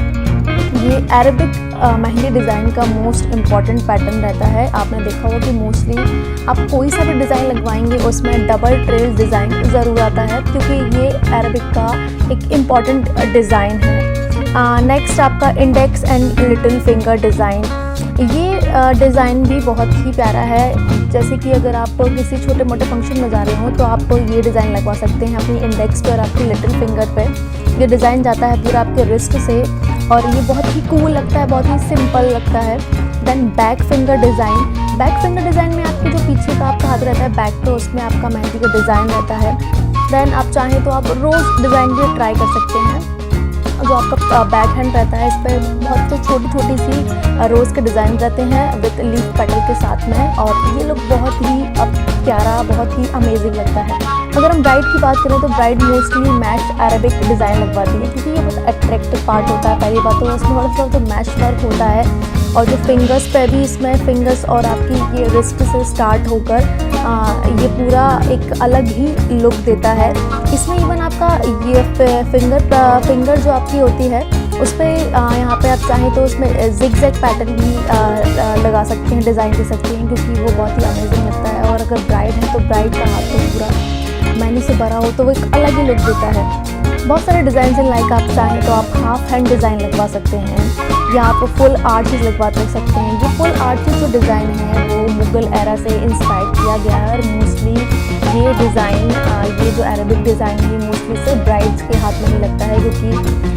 ये अरेबिक मेहंदी डिज़ाइन का मोस्ट इम्पॉर्टेंट पैटर्न रहता है। आपने देखा होगा कि मोस्टली आप कोई सा भी डिज़ाइन लगवाएंगे उसमें डबल ट्रेल डिज़ाइन ज़रूर आता है, क्योंकि ये अरेबिक का एक इम्पॉर्टेंट डिज़ाइन है। नेक्स्ट आपका index and little finger design. ये डिज़ाइन भी बहुत ही प्यारा है, जैसे कि अगर आप किसी छोटे मोटे फंक्शन में जा रहे हो तो आप ये डिज़ाइन लगवा सकते हैं अपनी इंडेक्स पे और आपकी लिटिल फिंगर पे। ये डिज़ाइन जाता है पूरा आपके रिस्ट से और ये बहुत ही कूल लगता है, बहुत ही सिंपल लगता है। Then back finger design. Back finger design में आपके जो पीछे का आपका हाथ रहता है बैक पे, उसमें आपका मेहंदी का डिज़ाइन रहता है। देन आप चाहें तो आप रोज़ डिज़ाइन भी ट्राई कर सकते हैं। जो आपका बैक हैंड रहता है इस पर बहुत छोटी छोटी सी रोज़ के डिज़ाइन रहते हैं विद लीफ पेटल के साथ में, और ये लुक बहुत ही प्यारा, बहुत ही अमेजिंग लगता है। अगर हम ब्राइड की बात करें तो ब्राइड मोस्टली मैश अरेबिक डिज़ाइन लगवाती है, क्योंकि ये बहुत अट्रैक्टिव पार्ट होता है। पहली बात तो इसमें थोड़ा सा जो मैश वर्क होता है और जो फिंगर्स पे भी इसमें फिंगर्स और आपकी ये रिस्ट से स्टार्ट होकर ये पूरा एक अलग ही लुक देता है। इसमें इवन आपका ये फिंगर जो आपकी होती है उस पर यहाँ पे आप चाहें तो उसमें जिग-जैग पैटर्न भी लगा सकते हैं, डिज़ाइन दे सकते हैं, क्योंकि वो बहुत ही अमेजिंग लगता है। और अगर ब्राइड है तो ब्राइड का हाथ तो पूरा मेहंदी से भरा हो तो वो एक अलग ही लुक देता है। बहुत सारे डिज़ाइन हैं, लाइक आप चाहें तो आप हाफ हैंड डिज़ाइन लगवा सकते हैं या आप फुल आर्चेस लगवा सकते हैं। ये फुल आर्चेस जो डिज़ाइन है वो मुगल एरा से इंस्पायर किया गया है और मोस्टली ये डिज़ाइन ये जो अरेबिक डिज़ाइन है मोस्टली सिर्फ ब्राइड्स के हाथ में ही लगता है, क्योंकि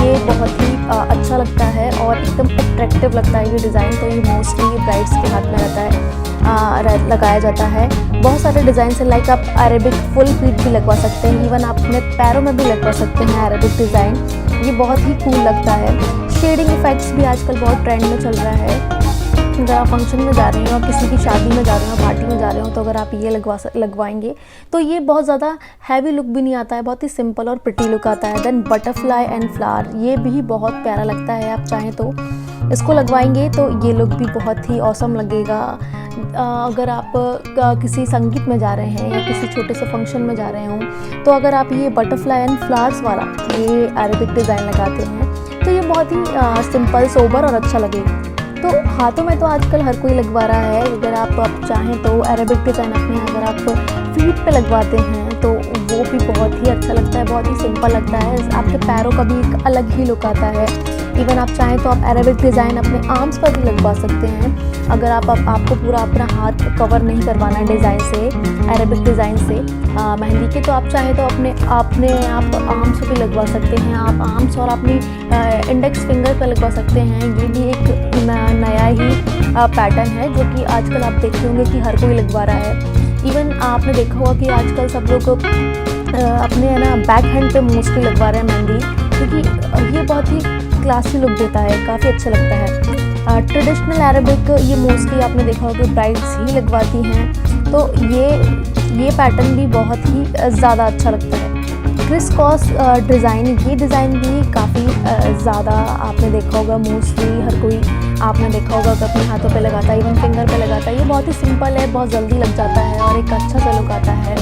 ये बहुत ही अच्छा लगता है और एकदम अट्रैक्टिव लगता है ये डिज़ाइन। तो ये मोस्टली ब्राइड्स के हाथ में रहता है, लगाया जाता है। बहुत सारे डिज़ाइन से लाइक आप अरेबिक फुल फीट भी लगवा सकते हैं, इवन आप अपने पैरों में भी लगवा सकते हैं अरेबिक डिज़ाइन। ये बहुत ही कूल लगता है। शेडिंग इफेक्ट्स भी आजकल बहुत ट्रेंड में चल रहा है। अगर आप फंक्शन में जा रहे हो, किसी की शादी में जा रहे हो, पार्टी में जा रहे हो, तो अगर आप ये लगवाएंगे तो ये बहुत ज़्यादा हैवी लुक भी नहीं आता है, बहुत ही सिंपल और प्रिटी लुक आता है। देन बटरफ्लाई एंड फ्लावर, ये भी बहुत प्यारा लगता है। आप चाहें तो इसको लगवाएंगे तो ये लुक भी बहुत ही ऑसम लगेगा। अगर आप किसी संगीत में जा रहे हैं या किसी छोटे से फंक्शन में जा रहे हो तो अगर आप ये बटरफ्लाई एंड फ्लावर्स वाला ये अरेबिक डिज़ाइन लगाते हैं तो ये बहुत ही सिंपल, सोबर और अच्छा लगेगा। तो हाथों में तो आजकल हर कोई लगवा रहा है। अगर आप चाहें तो अरेबिक डिज़ाइन अपने अगर आप फीट पे लगवाते हैं तो वो भी बहुत ही अच्छा लगता है, बहुत ही सिंपल लगता है। आपके पैरों का भी एक अलग ही लुक आता है। इवन आप चाहें तो आप अरेबिक डिज़ाइन अपने आर्म्स पर भी लगवा सकते हैं। अगर आपको पूरा अपना हाथ कवर नहीं करवाना है डिज़ाइन से, अरेबिक डिज़ाइन से मेहंदी के, तो आप चाहें तो अपने आप आर्म्स पर भी लगवा सकते हैं। आप आर्म्स और अपनी इंडेक्स फिंगर पर लगवा सकते हैं। ये भी एक नया ही पैटर्न है जो कि आजकल आप देखते होंगे कि हर कोई लगवा रहा है। इवन आपने देखा होगा कि आजकल सब लोग अपने है ना बैक हैंड पे मोस्टली लगवा रहे हैं मेहंदी, क्योंकि ये बहुत ही क्लासी लुक देता है, काफ़ी अच्छा लगता है। ट्रेडिशनल अरेबिक ये मोस्टली आपने देखा होगा कि ब्राइड्स ही लगवाती हैं, तो ये पैटर्न भी बहुत ही ज़्यादा अच्छा लगता है। क्रिस क्रॉस डिज़ाइन, ये डिज़ाइन भी काफ़ी ज़्यादा आपने देखा होगा, मोस्टली हर कोई आपने देखा होगा कि अपने हाथों पे लगाता है, इवन फिंगर पे लगाता है। ये बहुत ही सिंपल है, बहुत जल्दी लग जाता है और एक अच्छा सा लुक आता है।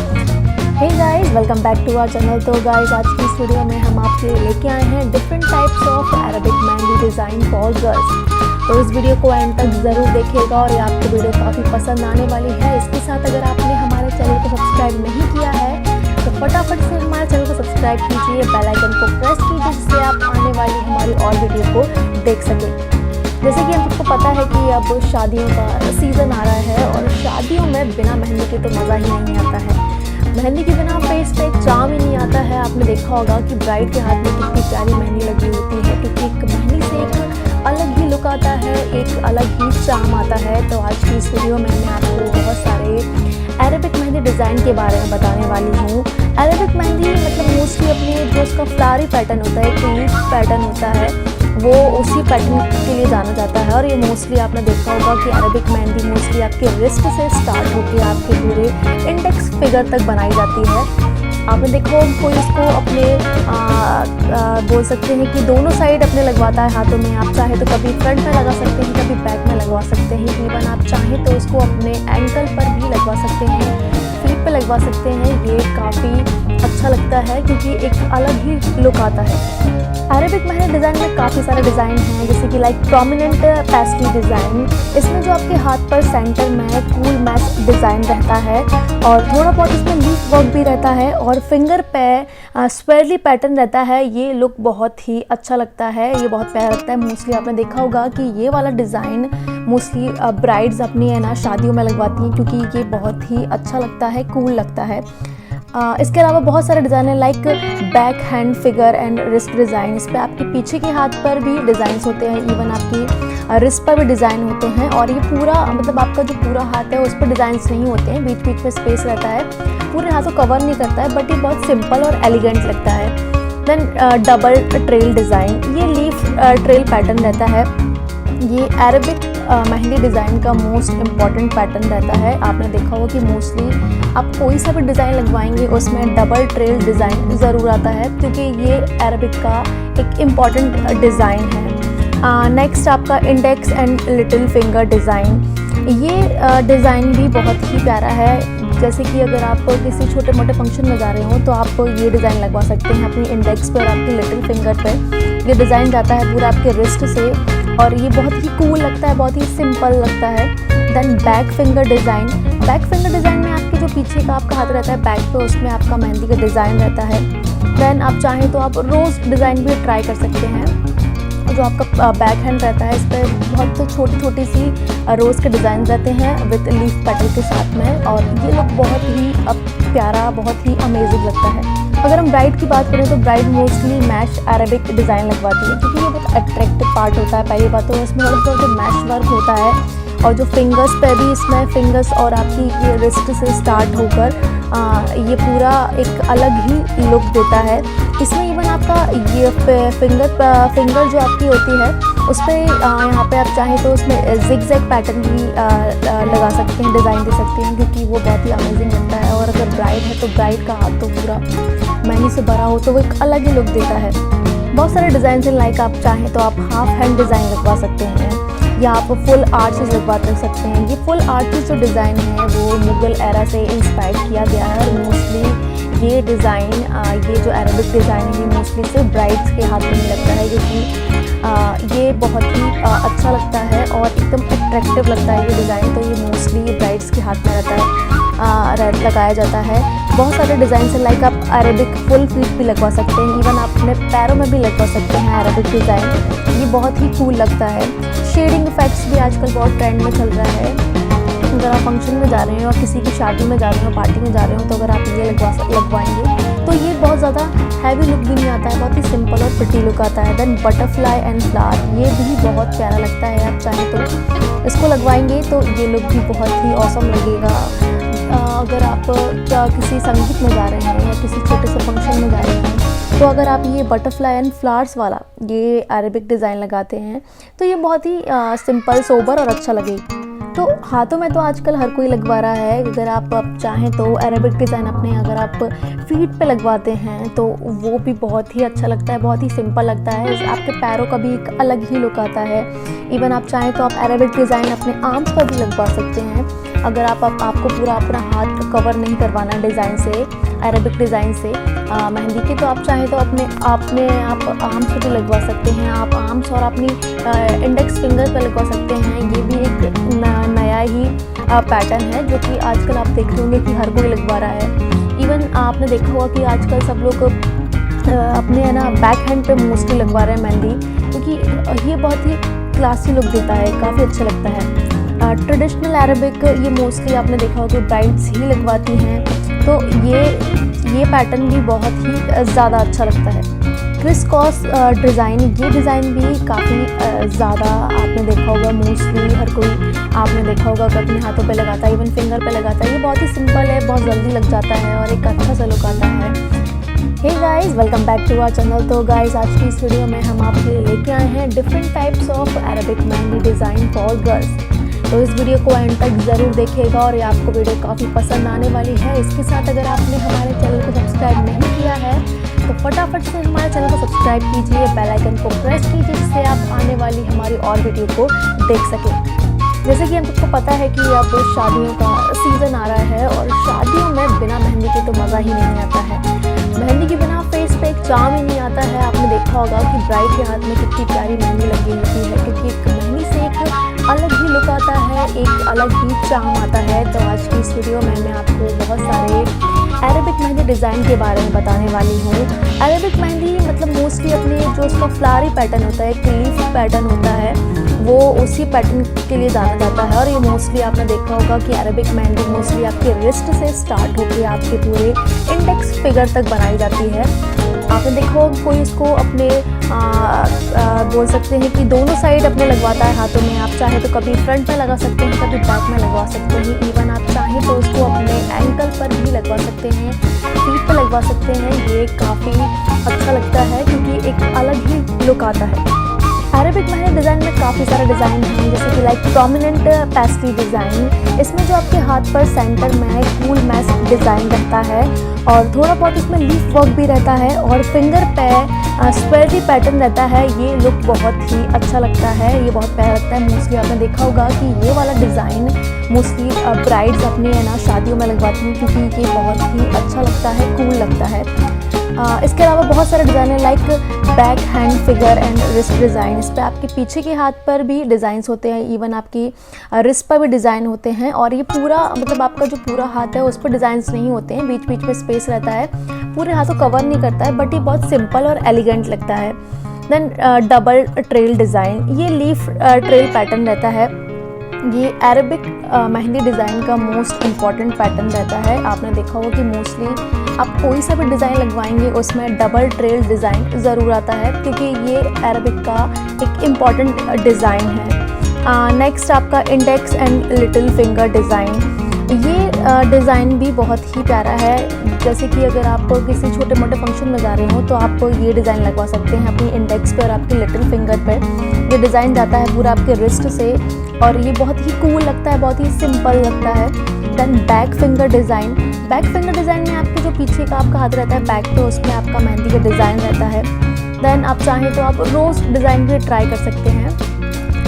Hey guys, welcome back to our channel. तो गाइस आज की इस वीडियो में हम आपके लिए लेके आए हैं different types of Arabic mehndi design for girls. तो इस वीडियो को एंड तक ज़रूर देखिएगा और ये आपको वीडियो काफ़ी पसंद आने वाली है। इसके साथ अगर आपने हमारे चैनल को सब्सक्राइब नहीं किया है तो फटाफट से हमारे चैनल को सब्सक्राइब कीजिए, बेल आइकन को प्रेस कीजिए, जिससे आप आने वाली हमारी और वीडियो को देख सकें। जैसे कि हम सबको पता है कि अब शादियों का सीज़न आ रहा है और शादियों में बिना मेहंदी के तो मज़ा ही नहीं आता है। मेहंदी के बिना पे इस पर एक चार्म ही नहीं आता है। आपने देखा होगा कि ब्राइड के हाथ में कितनी प्यारी मेहंदी लगी होती है, क्योंकि एक मेहंदी से एक अलग ही लुक आता है, एक अलग ही चार्म आता है। तो आज की इस वीडियो में मैं आपको बहुत सारे अरेबिक मेहंदी डिज़ाइन के बारे में बताने वाली हूँ। अरेबिक मेहंदी मतलब मोस्टली अपने जो उसका फ्लावरी पैटर्न होता है, एक लीफ पैटर्न होता है, वो उसी पैटर्न के लिए जाना जाता है। और ये मोस्टली आपने देखा होगा कि अरेबिक मेहंदी मोस्टली आपके रिस्ट से स्टार्ट होकर आपके पूरे इंडेक्स फिगर तक बनाई जाती है। आपने देखो कोई इसको अपने बोल सकते हैं कि दोनों साइड अपने लगवाता है हाथों में। आप चाहे तो कभी फ्रंट में लगा सकते हैं, कभी बैक में लगवा सकते हैं। इवन आप चाहें तो इसको अपने एंकल पर भी लगवा सकते हैं, फीट पे लगवा सकते हैं। ये काफ़ी अच्छा लगता है क्योंकि एक अलग ही लुक आता है। अरेबिक मेहंदी डिज़ाइन में काफ़ी सारे डिज़ाइन हैं, जैसे कि लाइक प्रोमिनेंट पेस्ट्री डिज़ाइन। इसमें जो आपके हाथ पर सेंटर में कूल मैश डिज़ाइन रहता है और थोड़ा बहुत इसमें लीफ वर्क भी रहता है और फिंगर पे स्वेरली पैटर्न रहता है। ये लुक बहुत ही अच्छा लगता है, ये बहुत प्यारा लगता है। मोस्टली आपने देखा होगा कि ये वाला डिज़ाइन मोस्टली ब्राइड्स अपनी है ना शादियों में लगवाती हैं, क्योंकि ये बहुत ही अच्छा लगता है, कूल लगता है। इसके अलावा बहुत सारे डिज़ाइन है, like back hand figure and wrist design. इस पर आपके पीछे के हाथ पर भी डिज़ाइंस होते हैं, इवन आपकी रिस्ट पर भी डिज़ाइन होते हैं। और ये पूरा मतलब आपका जो पूरा हाथ है उस पर डिज़ाइंस नहीं होते हैं, बीच बीच में स्पेस रहता है, पूरे हाथ को कवर नहीं करता है, बट ये बहुत सिंपल और एलिगेंट लगता है। देन डबल ट्रेल डिज़ाइन, ये लीफ ट्रेल पैटर्न रहता है। ये अरेबिक मेहंदी डिज़ाइन का मोस्ट इम्पॉर्टेंट पैटर्न रहता है। आपने देखा होगा कि मोस्टली आप कोई सा भी डिज़ाइन लगवाएंगे उसमें डबल ट्रेल डिज़ाइन ज़रूर आता है, क्योंकि ये अरेबिक का एक इम्पॉर्टेंट डिज़ाइन है। नेक्स्ट आपका index and little finger design. ये डिज़ाइन भी बहुत ही प्यारा है। जैसे कि अगर आप किसी छोटे मोटे फंक्शन में जा रहे हो तो आप ये डिज़ाइन लगवा सकते हैं अपनी इंडेक्स पर और आपकी लिटिल फिंगर पर। ये डिज़ाइन जाता है पूरा आपके रिस्ट से और ये बहुत ही कूल लगता है, बहुत ही सिंपल लगता है। Then back finger design. Back finger design में आपके जो पीछे का आपका हाथ रहता है बैक पे, उसमें आपका मेहंदी का डिज़ाइन रहता है। देन आप चाहें तो आप रोज़ डिज़ाइन भी ट्राई कर सकते हैं। जो आपका बैक हैंड रहता है इस पर बहुत छोटी छोटी सी रोज़ के डिज़ाइन रहते हैं विद लीफ पैटर्न के साथ में, और ये लुक बहुत ही प्यारा, बहुत ही अमेजिंग लगता है। अगर हम ब्राइड की बात करें तो ब्राइड मोस्टली मैश अरेबिक डिज़ाइन लगवाती है, क्योंकि ये बहुत अट्रैक्टिव पार्ट होता है। पहली बात तो इसमें थोड़ा सा मैश वर्क होता है और जो फिंगर्स पे भी इसमें फिंगर्स और आपकी ये रिस्ट से स्टार्ट होकर ये पूरा एक अलग ही लुक देता है। इसमें इवन आपका ये फिंगर जो आपकी होती है उस पर यहाँ पे आप चाहें तो उसमें जिग-जैग पैटर्न भी लगा सकते हैं, डिज़ाइन दे सकते हैं, क्योंकि वो बहुत ही अमेजिंग लगता है। और अगर ब्राइड है तो ब्राइड का हाथ तो पूरा मेहंदी से भरा हो तो वो एक अलग ही लुक देता है। बहुत सारे डिज़ाइन हैं, लाइक आप चाहें तो आप हाफ हैंड डिज़ाइन लगवा सकते हैं या आप फुल आर्चेस लगवा सकते हैं। ये फुल आर्चेस जो डिज़ाइन है वो मुग़ल एरा से इंस्पायर किया गया है और मोस्टली ये डिज़ाइन ये जो अरेबिक डिज़ाइन है ये मोस्टली सिर्फ ब्राइड्स के हाथ में नहीं लगता है, क्योंकि ये बहुत ही अच्छा लगता है और एकदम अट्रैक्टिव लगता है ये डिज़ाइन। तो ये मोस्टली ब्राइड्स के हाथ में रहता है, लगाया जाता है। बहुत सारे डिज़ाइन से लाइक आप अरेबिक फुल फीट भी लगवा सकते हैं, इवन आप अपने पैरों में भी लगवा सकते हैं अरेबिक डिज़ाइन। ये बहुत ही कूल लगता है। शेडिंग इफेक्ट्स भी आजकल बहुत ट्रेंड में चल रहा है। अगर आप फंक्शन में जा रहे हो और किसी की शादी में जा रहे हो, पार्टी में जा रहे हो, तो अगर आप ये लगवाएंगे तो ये बहुत ज़्यादा हैवी लुक भी नहीं आता है, बहुत ही सिंपल और प्रिटी लुक आता है। देन बटरफ्लाई एंड फ्लावर, ये भी बहुत प्यारा लगता है। आप चाहें तो इसको लगवाएंगे तो ये लुक भी बहुत ही ऑसम लगेगा। अगर आप किसी संगीत में जा रहे हैं या किसी छोटे से फंक्शन में जा रहे हैं तो अगर आप ये बटरफ्लाई एंड फ्लावर्स वाला ये अरेबिक डिज़ाइन लगाते हैं तो ये बहुत ही सिंपल, सोबर और अच्छा लगेगा। तो हाथों में तो आजकल हर कोई लगवा रहा है। अगर आप चाहें तो अरेबिक डिज़ाइन अपने अगर आप फीट पे लगवाते हैं तो वो भी बहुत ही अच्छा लगता है, बहुत ही सिंपल लगता है। आपके पैरों का भी एक अलग ही लुक आता है। इवन आप चाहें तो आप अरेबिक डिज़ाइन अपने आर्म्स पर भी लगवा सकते हैं। अगर आपको पूरा अपना हाथ कवर नहीं करवाना डिज़ाइन से, अरेबिक डिज़ाइन से मेहंदी के, तो आप चाहें तो आप आर्म्स पे भी लगवा सकते हैं। आप आर्म्स और अपनी इंडेक्स फिंगर पर लगवा सकते हैं। ये भी एक नया ही पैटर्न है जो कि आजकल आप देख रहे होंगे कि हर कोई लगवा रहा है। इवन आपने देखा होगा कि आजकल सब लोग अपने है ना बैक हैंड पे मोस्टली लगवा रहे हैं मेहंदी, क्योंकि ये बहुत ही क्लासी लुक देता है, काफ़ी अच्छा लगता है। ट्रेडिशनल अरेबिक ये मोस्टली आपने देखा होगा कि ब्राइड्स ही लगवाती हैं। तो ये पैटर्न भी बहुत ही ज़्यादा अच्छा लगता है। क्रिस क्रॉस डिज़ाइन, ये डिज़ाइन भी काफ़ी ज़्यादा आपने देखा होगा, मोस्टली हर कोई आपने देखा होगा कि अपने हाथों पे लगाता है, इवन फिंगर पे लगाता है। ये बहुत ही सिंपल है, बहुत जल्दी लग जाता है और एक अच्छा सा लुक आता है। Hey guys, welcome back to our channel. तो गाइस, आज की इस वीडियो में हम आपके लिए लेके आए हैं different types of Arabic mehndi design for girls. तो इस वीडियो को एंड तक ज़रूर देखिएगा और ये आपको वीडियो काफ़ी पसंद आने वाली है। इसके साथ अगर आपने हमारे चैनल को सब्सक्राइब नहीं किया है तो फटाफट से हमारे चैनल को सब्सक्राइब कीजिए, बेल आइकन को प्रेस कीजिए, जिससे आप आने वाली हमारी और वीडियो को देख सकें। जैसे कि हम सबको पता है कि अब शादियों का सीज़न आ रहा है और शादियों में बिना मेहंदी के तो मज़ा ही नहीं आता है। मेहंदी के बिना फेस पे एक चार्म ही नहीं आता है। आपने देखा होगा कि ब्राइड के हाथ में कितनी प्यारी मेहंदी लगी होती है, क्योंकि एक मेहंदी से एक अलग ही लुक आता है, एक अलग ही चार्म आता है। तो आज की इस वीडियो में मैं आपको बहुत सारे अरेबिक मेहंदी डिज़ाइन के बारे में बताने वाली हूँ। अरेबिक मेहंदी मतलब मोस्टली अपने जो उसका फ्लावरी पैटर्न होता है, एक लीफ पैटर्न होता है, वो उसी पैटर्न के लिए जाना जाता है। और ये मोस्टली आपने देखा होगा कि अरेबिक मेहंदी मोस्टली आपके रिस्ट से स्टार्ट होकर आपके पूरे इंडेक्स फिगर तक बनाई जाती है। आपने देखा होगा कोई इसको अपने बोल सकते हैं कि दोनों साइड अपने लगवाता है हाथों में। आप चाहे तो कभी फ्रंट में लगा सकते हैं, कभी बैक में लगवा सकते हैं। इवन आप चाहें तो उसको अपने एंकल पर भी लगवा सकते हैं, फीट पर लगवा सकते हैं। ये काफ़ी अच्छा लगता है क्योंकि एक अलग ही लुक आता है। अरेबिक मेहंदी डिज़ाइन में काफ़ी सारे डिज़ाइन हैं, जैसे कि लाइक प्रोमिनेंट पेस्ट्री डिज़ाइन। इसमें जो आपके हाथ पर सेंटर में कूल मैश डिज़ाइन रहता है और थोड़ा बहुत इसमें लीफ वर्क भी रहता है और फिंगर पे स्क्वेयरी पैटर्न रहता है। ये लुक बहुत ही अच्छा लगता है, ये बहुत प्यारा लगता है। मोस्टली आपने देखा होगा कि ये वाला डिज़ाइन मोस्टली ब्राइड्स अपनी है ना शादियों में लगवाती हैं, क्योंकि ये बहुत ही अच्छा लगता है, कूल लगता है। इसके अलावा बहुत सारे डिज़ाइन है, like back hand figure and wrist design. इस पर आपके पीछे के हाथ पर भी डिज़ाइंस होते हैं, इवन आपकी रिस्ट पर भी डिज़ाइन होते हैं। और ये पूरा मतलब आपका जो पूरा हाथ है उस पर डिज़ाइंस नहीं होते हैं, बीच बीच में स्पेस रहता है, पूरे हाथ को कवर नहीं करता है, बट ये बहुत सिंपल और एलिगेंट लगता है। देन डबल ट्रेल डिज़ाइन, ये लीफ ट्रेल पैटर्न रहता है। ये अरेबिक मेहंदी डिज़ाइन का मोस्ट इम्पॉर्टेंट पैटर्न रहता है। आपने देखा होगा कि मोस्टली आप कोई सा भी डिज़ाइन लगवाएंगे उसमें डबल ट्रेल डिज़ाइन ज़रूर आता है, क्योंकि ये अरेबिक का एक इम्पॉर्टेंट डिज़ाइन है। नेक्स्ट आपका index and little finger design. ये डिज़ाइन भी बहुत ही प्यारा है। जैसे कि अगर आप किसी छोटे मोटे फंक्शन में जा रहे हो तो आप ये डिज़ाइन लगवा सकते हैं अपनी इंडेक्स पे और आपके लिटिल फिंगर पे। ये डिज़ाइन जाता है पूरा आपके रिस्ट से और ये बहुत ही कूल लगता है, बहुत ही सिंपल लगता है। Then back finger design. Back finger design में आपके जो पीछे का आपका हाथ रहता है बैक पे, उसमें आपका मेहंदी का डिज़ाइन रहता है। देन आप चाहें तो आप रोज़ डिज़ाइन भी ट्राई कर सकते हैं।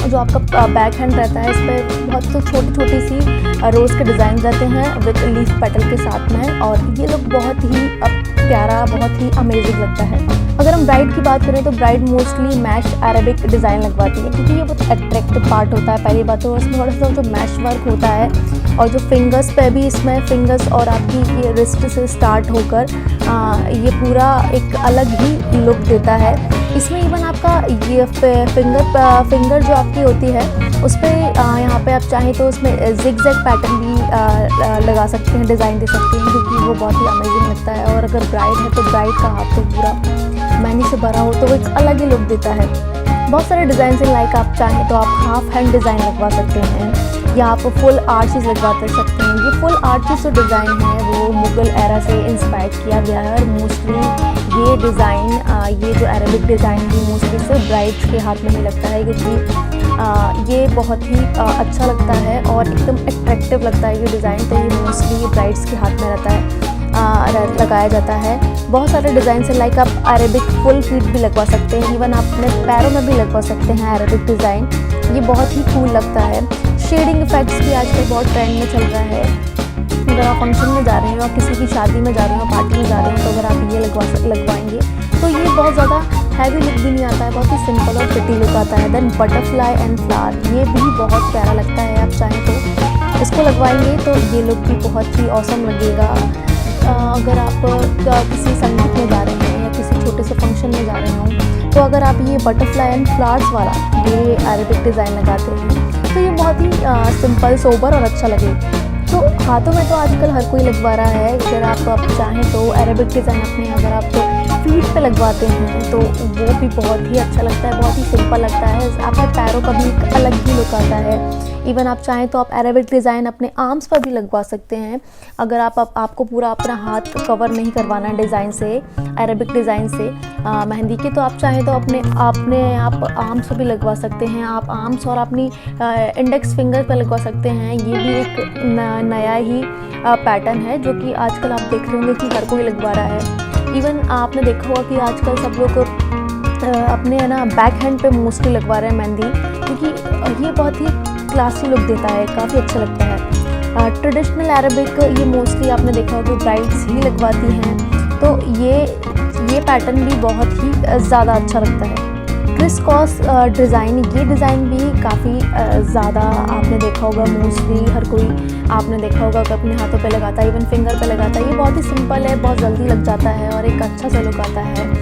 जो आपका बैक हैंड रहता है इस पर बहुत तो छोटी छोटी सी रोज़ के डिज़ाइन रहते हैं विद लीफ पेटल के साथ में, और ये लोग बहुत ही प्यारा, बहुत ही अमेजिंग लगता है। अगर हम ब्राइड की बात करें तो ब्राइड मोस्टली मैश अरेबिक डिज़ाइन लगवाती है, क्योंकि ये बहुत अट्रैक्टिव पार्ट होता है। पहली बात तो इसमें थोड़ा सा जो मैश वर्क होता है और जो फिंगर्स पे भी इसमें फिंगर्स और आपकी ये रिस्ट से स्टार्ट होकर ये पूरा एक अलग ही लुक देता है। इसमें इवन आपका ये फिंगर जो आपकी होती है उस पर यहाँ पे आप चाहें तो उसमें जिग-जैग पैटर्न भी लगा सकते हैं, डिज़ाइन दे सकते हैं, क्योंकि वो बहुत ही अमेजिंग लगता है। और अगर ब्राइड है तो ब्राइड का हाथ तो पूरा मेहंदी से भरा हो तो वो एक अलग ही लुक देता है। बहुत सारे डिज़ाइन हैं, लाइक आप चाहें तो आप हाफ हैंड डिज़ाइन लगवा सकते हैं या आप फुल आर्चेस लगवा सकते हैं। ये फुल आर्चेस जो डिज़ाइन है वो मुग़ल एरा से इंस्पायर किया गया है और मोस्टली ये डिज़ाइन ये जो अरेबिक डिज़ाइन भी मोस्टली सिर्फ ब्राइड्स के हाथ में ही लगता है, क्योंकि ये बहुत ही अच्छा लगता है और एकदम अट्रैक्टिव लगता है ये डिज़ाइन। तो ये मोस्टली ब्राइड्स के हाथ में रहता है, लगाया जाता है। बहुत सारे डिज़ाइन से लाइक आप अरेबिक फुल फीट भी लगवा सकते हैं, इवन आप अपने पैरों में भी लगवा सकते हैं अरेबिक डिज़ाइन। ये बहुत ही कूल लगता है। शेडिंग इफेक्ट्स भी आजकल बहुत ट्रेंड में चल रहा है। अगर आप फंक्शन में जा रहे हो या किसी की शादी में जा रहे हो, पार्टी में जा रहे हो, तो अगर आप ये लगवाएंगे तो ये बहुत ज़्यादा हैवी लुक भी नहीं आता है, बहुत ही सिंपल और प्रिटी लुक आता है। देन बटरफ्लाई एंड फ्लावर, ये भी बहुत प्यारा लगता है। आप चाहें तो इसको लगवाएंगे तो ये लुक भी बहुत ही ऑसम लगेगा। अगर आप किसी संगीत में जा रहे हैं या किसी छोटे से फंक्शन में जा रहे हो तो अगर आप ये बटरफ्लाई एंड फ्लावर्स वाला ये अरेबिक डिज़ाइन लगाते हैं तो ये बहुत ही सिंपल, सोबर और अच्छा लगेगा। तो हाथों में तो आजकल हर कोई लगवा रहा है। अगर आप चाहें तो अरेबिक डिज़ाइन अपने अगर आप फीट पे लगवाते हैं तो वो भी बहुत ही अच्छा लगता है, बहुत ही सिंपल लगता है। आपके पैरों का भी एक अलग ही लुक आता है। इवन आप चाहें तो आप अरेबिक डिज़ाइन अपने आर्म्स पर भी लगवा सकते हैं। अगर आपको पूरा अपना हाथ कवर नहीं करवाना है डिज़ाइन से, अरेबिक डिज़ाइन से मेहंदी की, तो आप चाहें तो अपने आप आर्म्स पर भी लगवा सकते हैं। आप आर्म्स और अपनी इंडेक्स फिंगर पर लगवा सकते हैं। ये भी एक नया ही पैटर्न है जो कि आजकल आप देख रहे होंगे कि हर कोई लगवा रहा है। इवन आपने देखा होगा कि आजकल सब लोग अपने है ना बैक हैंड पे मोस्टली लगवा रहे हैं मेहंदी, क्योंकि ये बहुत ही क्लासी लुक देता है, काफ़ी अच्छा लगता है। ट्रेडिशनल अरेबिक ये मोस्टली आपने देखा होगा ब्राइड्स ही लगवाती हैं, तो ये पैटर्न भी बहुत ही ज़्यादा अच्छा लगता है। क्रिस क्रॉस डिज़ाइन, ये डिज़ाइन भी काफ़ी ज़्यादा आपने देखा होगा, मोस्टली हर कोई आपने देखा होगा कि अपने हाथों पे लगाता है, इवन फिंगर पे लगाता है। ये बहुत ही सिंपल है, बहुत जल्दी लग जाता है और एक अच्छा सा लुक आता है।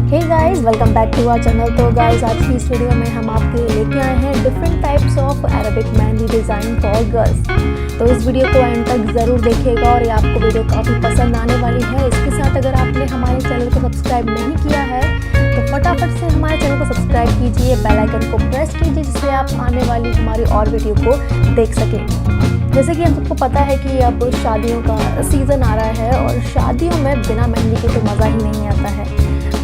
Hey guys, welcome back to our channel. तो गाइस, आज की इस वीडियो में हम आपके लिए लेके आए हैं different types of Arabic mehndi design for girls. तो इस वीडियो को एंड तक ज़रूर देखिएगा और ये आपको वीडियो काफ़ी पसंद आने वाली है। इसके साथ अगर आपने हमारे चैनल को सब्सक्राइब नहीं किया है तो फटाफट से हमारे चैनल को सब्सक्राइब कीजिए, बेल आइकन को प्रेस कीजिए, जिससे आप आने वाली हमारी और वीडियो को देख सकें। जैसे कि हम सबको पता है कि अब शादियों का सीज़न आ रहा है और शादियों में बिना मेहंदी के तो मज़ा ही नहीं आता है।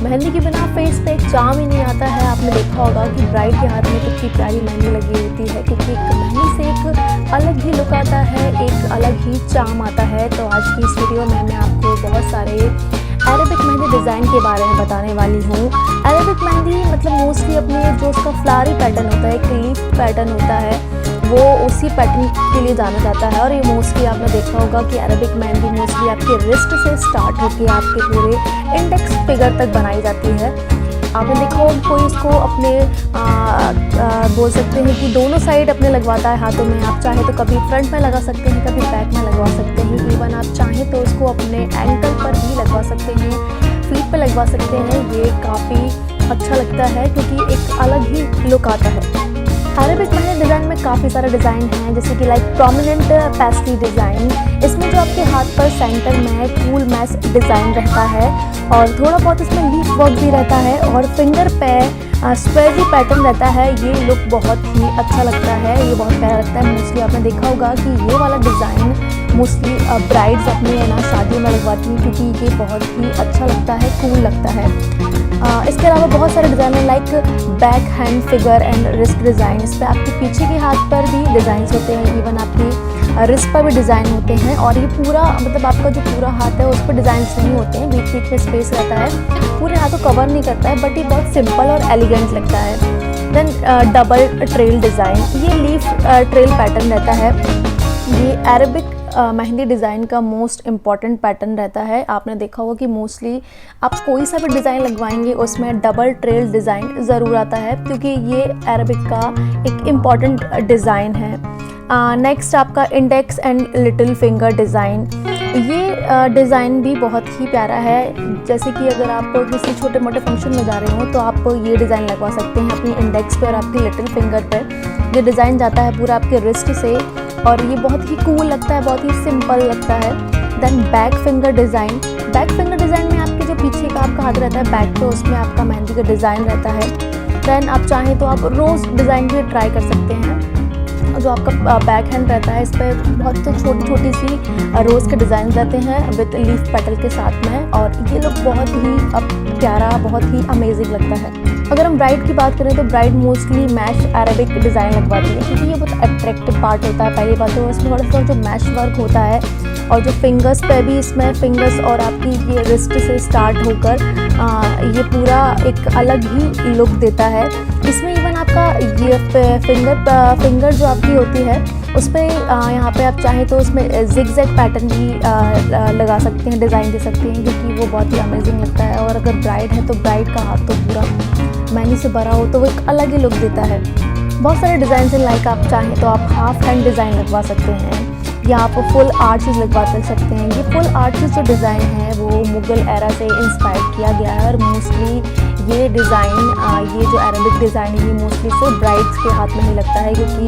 मेहंदी के बिना फेस पे एक चार्म ही नहीं आता है। आपने देखा होगा कि ब्राइड के हाथ में कितनी प्यारी मेहंदी लगी होती है, क्योंकि एक मेहंदी से एक अलग ही लुक आता है, एक अलग ही चार्म आता है। तो आज की इस वीडियो में मैं आपको बहुत सारे अरेबिक मेहंदी डिज़ाइन के बारे में बताने वाली हूँ। अरेबिक मेहंदी मतलब मोस्टली अपने जो उसका फ्लावरी पैटर्न होता है, एक लीफ पैटर्न होता है, वो उसी पैटर्न के लिए जाना जाता है। और ये मोस्टली आपने देखा होगा कि अरेबिक मेहंदी मोस्टली आपके रिस्ट से स्टार्ट होकर आपके पूरे इंडेक्स फिगर तक बनाई जाती है। आपने देखा होगा कोई इसको अपने बोल सकते हैं कि दोनों साइड अपने लगवाता है हाथों में। आप चाहे तो कभी फ्रंट में लगा सकते हैं, कभी बैक में लगवा सकते हैं। इवन आप चाहें तो इसको अपने एंकल पर भी लगवा सकते हैं, फीट पर लगवा सकते हैं। ये काफ़ी अच्छा लगता है क्योंकि एक अलग ही लुक आता है। अरेबिक मेहंदी डिज़ाइन में काफ़ी सारे डिज़ाइन हैं, जैसे कि लाइक प्रोमिनेंट पेस्ट्री डिज़ाइन। इसमें जो आपके हाथ पर सेंटर में फूल मैश डिज़ाइन रहता है और थोड़ा बहुत इसमें लीफ वर्क भी रहता है और फिंगर पे स्क्वेयरी पैटर्न रहता है। ये लुक बहुत ही अच्छा लगता है, ये बहुत प्यारा लगता है। मोस्टली आपने देखा होगा कि ये वाला डिज़ाइन मोस्टली ब्राइड्स अपनी है ना शादियों में लगवाती हैं, क्योंकि ये बहुत ही अच्छा लगता है, कूल लगता है। इसके अलावा बहुत सारे डिज़ाइन हैं, like back hand figure and wrist design. इस पर आपके पीछे के हाथ पर भी डिज़ाइन होते हैं, इवन आपकी रिस्ट पर भी डिज़ाइन होते हैं। और ये पूरा मतलब आपका जो पूरा हाथ है उस पर डिज़ाइन नहीं होते हैं, बीच बीच में स्पेस रहता है, पूरे हाथ को कवर नहीं करता है, बट ये बहुत सिंपल और एलिगेंट लगता है। देन डबल ट्रेल डिज़ाइन, ये लीफ ट्रेल पैटर्न रहता है। ये अरेबिक मेहंदी डिज़ाइन का मोस्ट इम्पॉर्टेंट पैटर्न रहता है। आपने देखा होगा कि मोस्टली आप कोई सा भी डिज़ाइन लगवाएंगे उसमें डबल ट्रेल डिज़ाइन ज़रूर आता है, क्योंकि ये अरेबिक का एक इम्पॉर्टेंट डिज़ाइन है। नेक्स्ट आपका index and little finger design. ये डिज़ाइन भी बहुत ही प्यारा है। जैसे कि अगर आप किसी छोटे मोटे फंक्शन में जा रहे हो तो आप ये डिज़ाइन लगवा सकते हैं अपनी इंडेक्स पे और आपकी लिटिल फिंगर पे। ये डिज़ाइन जाता है पूरा आपके रिस्ट से और ये बहुत ही कूल लगता है, बहुत ही सिंपल लगता है। Then back finger design. Back finger design में आपके जो पीछे का आपका हाथ रहता है बैक पे, उसमें आपका मेहंदी का डिज़ाइन रहता है। देन आप चाहें तो आप रोज़ डिज़ाइन भी ट्राई कर सकते हैं। जो आपका बैक हैंड रहता है इस पर बहुत छोटी छोटी सी रोज़ के डिज़ाइन रहते हैं विद लीफ पेटल के साथ में, और ये लुक बहुत ही प्यारा, बहुत ही अमेजिंग लगता है। अगर हम ब्राइड की बात करें तो ब्राइड मोस्टली मैश अरेबिक डिज़ाइन लगवाती है, क्योंकि ये बहुत अट्रैक्टिव पार्ट होता है। पहली बात तो इसमें थोड़ा सा जो मैश वर्क होता है और जो फिंगर्स पे भी इसमें फिंगर्स और आपकी ये रिस्ट से स्टार्ट होकर ये पूरा एक अलग ही लुक देता है। इसमें इवन आपका ये फिंगर जो आपकी होती है उस पर यहाँ पे आप चाहें तो उसमें जिगजैग पैटर्न भी लगा सकते हैं, डिज़ाइन दे सकते हैं, क्योंकि वो बहुत ही अमेजिंग लगता है। और अगर ब्राइड है तो ब्राइड का हाथ तो पूरा मेहंदी से भरा हो तो वो एक अलग ही लुक देता है। बहुत सारे डिज़ाइन हैं, लाइक आप चाहें तो आप हाफ हैंड डिज़ाइन लगवा सकते हैं या आप फुल आर्चेस लगवा सकते हैं। ये फुल आर्चेस जो डिज़ाइन है वो मुग़ल एरा से इंस्पायर किया गया है और मोस्टली ये डिज़ाइन, ये जो अरेबिक डिज़ाइन है ये मोस्टली सिर्फ ब्राइड्स के हाथ में ही लगता है, क्योंकि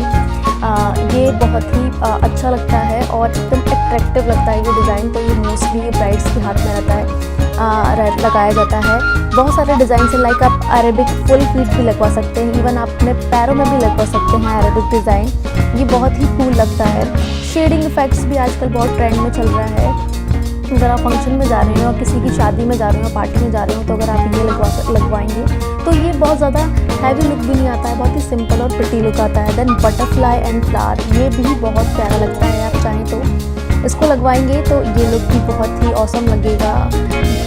ये बहुत ही अच्छा लगता है और एकदम अट्रैक्टिव लगता है ये डिज़ाइन। तो ये मोस्टली ब्राइड्स के हाथ में रहता है, लगाया जाता है। बहुत सारे डिज़ाइन से लाइक आप अरेबिक फुल फीट भी लगवा सकते हैं, इवन आप अपने पैरों में भी लगवा सकते हैं अरेबिक डिज़ाइन। ये बहुत ही कूल लगता है। शेडिंग इफेक्ट्स भी आजकल बहुत ट्रेंड में चल रहा है। अगर आप फंक्शन में जा रहे हो और किसी की शादी में जा रहे हो, पार्टी में जा रहे हो, तो अगर आप ये लगवाएंगे तो ये बहुत ज़्यादा हैवी लुक भी नहीं आता है, बहुत ही सिंपल और प्रिटी लुक आता है। देन बटरफ्लाई एंड फ्लावर, ये भी बहुत प्यारा लगता है। आप चाहें तो इसको लगवाएंगे तो ये लुक भी बहुत ही ऑसम लगेगा।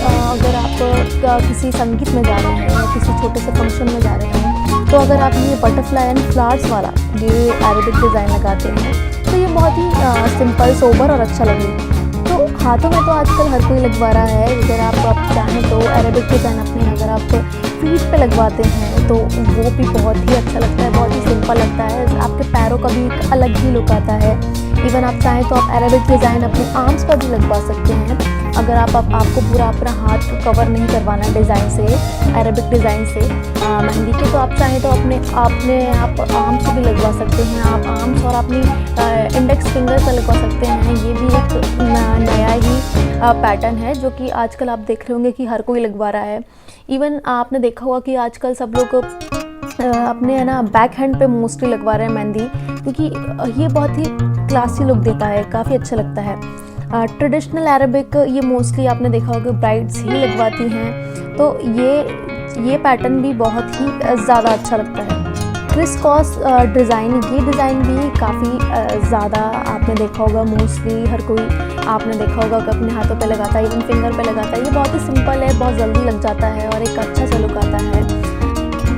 अगर आप किसी संगीत में जा रहे हैं या किसी छोटे से फंक्शन में जा रहे हैं, तो अगर आप ये बटरफ्लाई एंड फ्लावर्स वाला ये अरेबिक डिज़ाइन लगाते हैं तो ये बहुत ही सिंपल, सोबर और अच्छा लगेगा। तो हाथों में तो आजकल हर कोई लगवा रहा है। अगर आप चाहें तो अरेबिक डिज़ाइन अपने अगर आप फीट पे लगवाते हैं तो वो भी बहुत ही अच्छा लगता है, बहुत ही सिंपल लगता है। आपके पैरों का भी एक अलग ही लुक आता है। इवन आप चाहें तो आप अरेबिक डिज़ाइन अपने आर्म्स पर भी लगवा सकते हैं। अगर आपको पूरा अपना हाथ कवर नहीं करवाना डिज़ाइन से, अरेबिक डिज़ाइन से मेहंदी के, तो आप चाहें तो अपने आप आर्म्स भी लगवा सकते हैं। आप आर्म्स और अपनी इंडेक्स फिंगर पर लगवा सकते हैं। ये भी एक नया ही पैटर्न है जो कि आजकल आप देख रहे होंगे कि हर कोई लगवा रहा है। इवन आपने देखा होगा कि आजकल सब लोग अपने बैक हैंड पे मोस्टली लगवा रहे हैं मेहंदी, क्योंकि ये बहुत ही क्लासी लुक देता है, काफ़ी अच्छा लगता है। ट्रेडिशनल अरेबिक ये मोस्टली आपने देखा होगा कि ब्राइड्स ही लगवाती हैं, तो ये पैटर्न भी बहुत ही ज़्यादा अच्छा लगता है। क्रिस क्रॉस डिज़ाइन, ये डिज़ाइन भी काफ़ी ज़्यादा आपने देखा होगा, मोस्टली हर कोई आपने देखा होगा कि अपने हाथों पे लगाता है, इवन फिंगर पे लगाता है। ये बहुत ही सिंपल है, बहुत जल्दी लग जाता है और एक अच्छा सा लुक आता है।